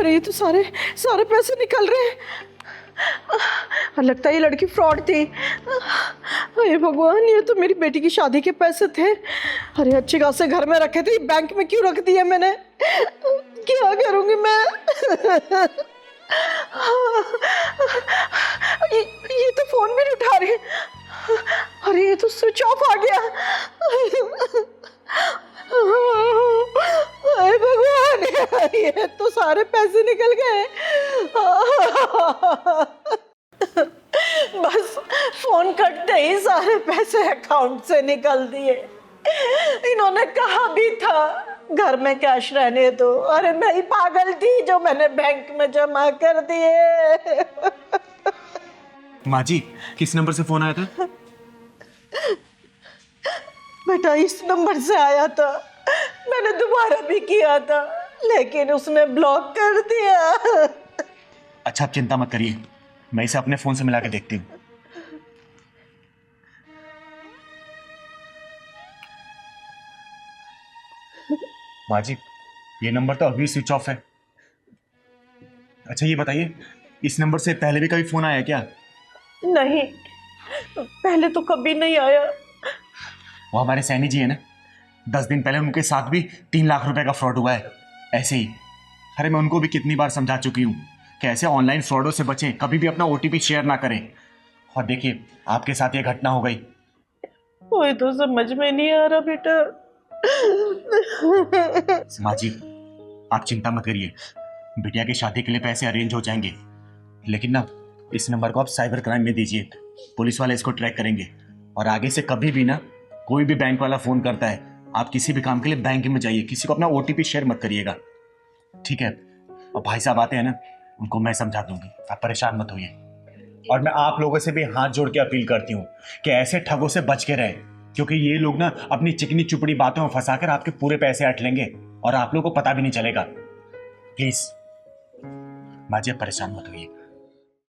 अरे ये तो सारे सारे पैसे निकल रहे हैं। लगता है ये लड़की फ्रॉड थी। अरे भगवान, ये तो मेरी बेटी की शादी के पैसे थे। अरे अच्छे खासे घर में रखे थे, बैंक में क्यों रख दिए मैंने? क्या करूंगी मैं? ये तो फोन भी नहीं उठा रही। अरे ये तो स्विच ऑफ आ गया। अरे भगवान, ये तो सारे पैसे निकल गए। बस फोन कटते ही सारे पैसे अकाउंट से निकल दिए। इन्होंने कहा भी था घर में कैश रहने दो। अरे मैं ही पागल थी जो मैंने बैंक में जमा कर दिए। माँ जी, किस नंबर से फोन आया था? बेटा इस नंबर से आया था। मैंने दोबारा भी किया था लेकिन उसने ब्लॉक कर दिया। अच्छा, आप चिंता मत करिए, मैं इसे अपने फोन से मिला के देखती हूँ। माँ जी, ये नंबर तो अभी स्विच ऑफ है। अच्छा ये बताइए, इस नंबर से पहले भी कभी फोन आया क्या? नहीं, पहले तो कभी नहीं आया। वो हमारे सैनी जी है ना, 10 दिन पहले उनके साथ भी 3 लाख रुपए का फ्रॉड हुआ है ऐसे ही। अरे मैं उनको भी कितनी बार समझा चुकी हूँ कि ऐसे ऑनलाइन फ्रॉडों से बचें, कभी भी अपना OTP शेयर ना करें। और देखिए आपके साथ ये घटना हो गई। कोई तो समझ में नहीं आ रहा बेटा। माँ जी, आप चिंता मत करिए, बिटिया की शादी के लिए पैसे अरेंज हो जाएंगे। लेकिन ना इस नंबर को आप साइबर क्राइम में दीजिए, पुलिस वाले इसको ट्रैक करेंगे। और आगे से कभी भी ना कोई भी बैंक वाला फोन करता है, आप किसी भी काम के लिए बैंक में जाइए, किसी को अपना OTP शेयर मत करिएगा, ठीक है? और भाई साहब आते हैं ना, उनको मैं समझा दूंगी, आप परेशान मत होइए। और मैं आप लोगों से भी हाथ जोड़ के अपील करती हूँ कि ऐसे ठगों से बच के रहें, क्योंकि ये लोग ना अपनी चिकनी चुपड़ी बातों में फंसाकर आपके पूरे पैसे हट लेंगे और आप लोगों को पता भी नहीं चलेगा। प्लीज माँ जी, आप परेशान मत होइए।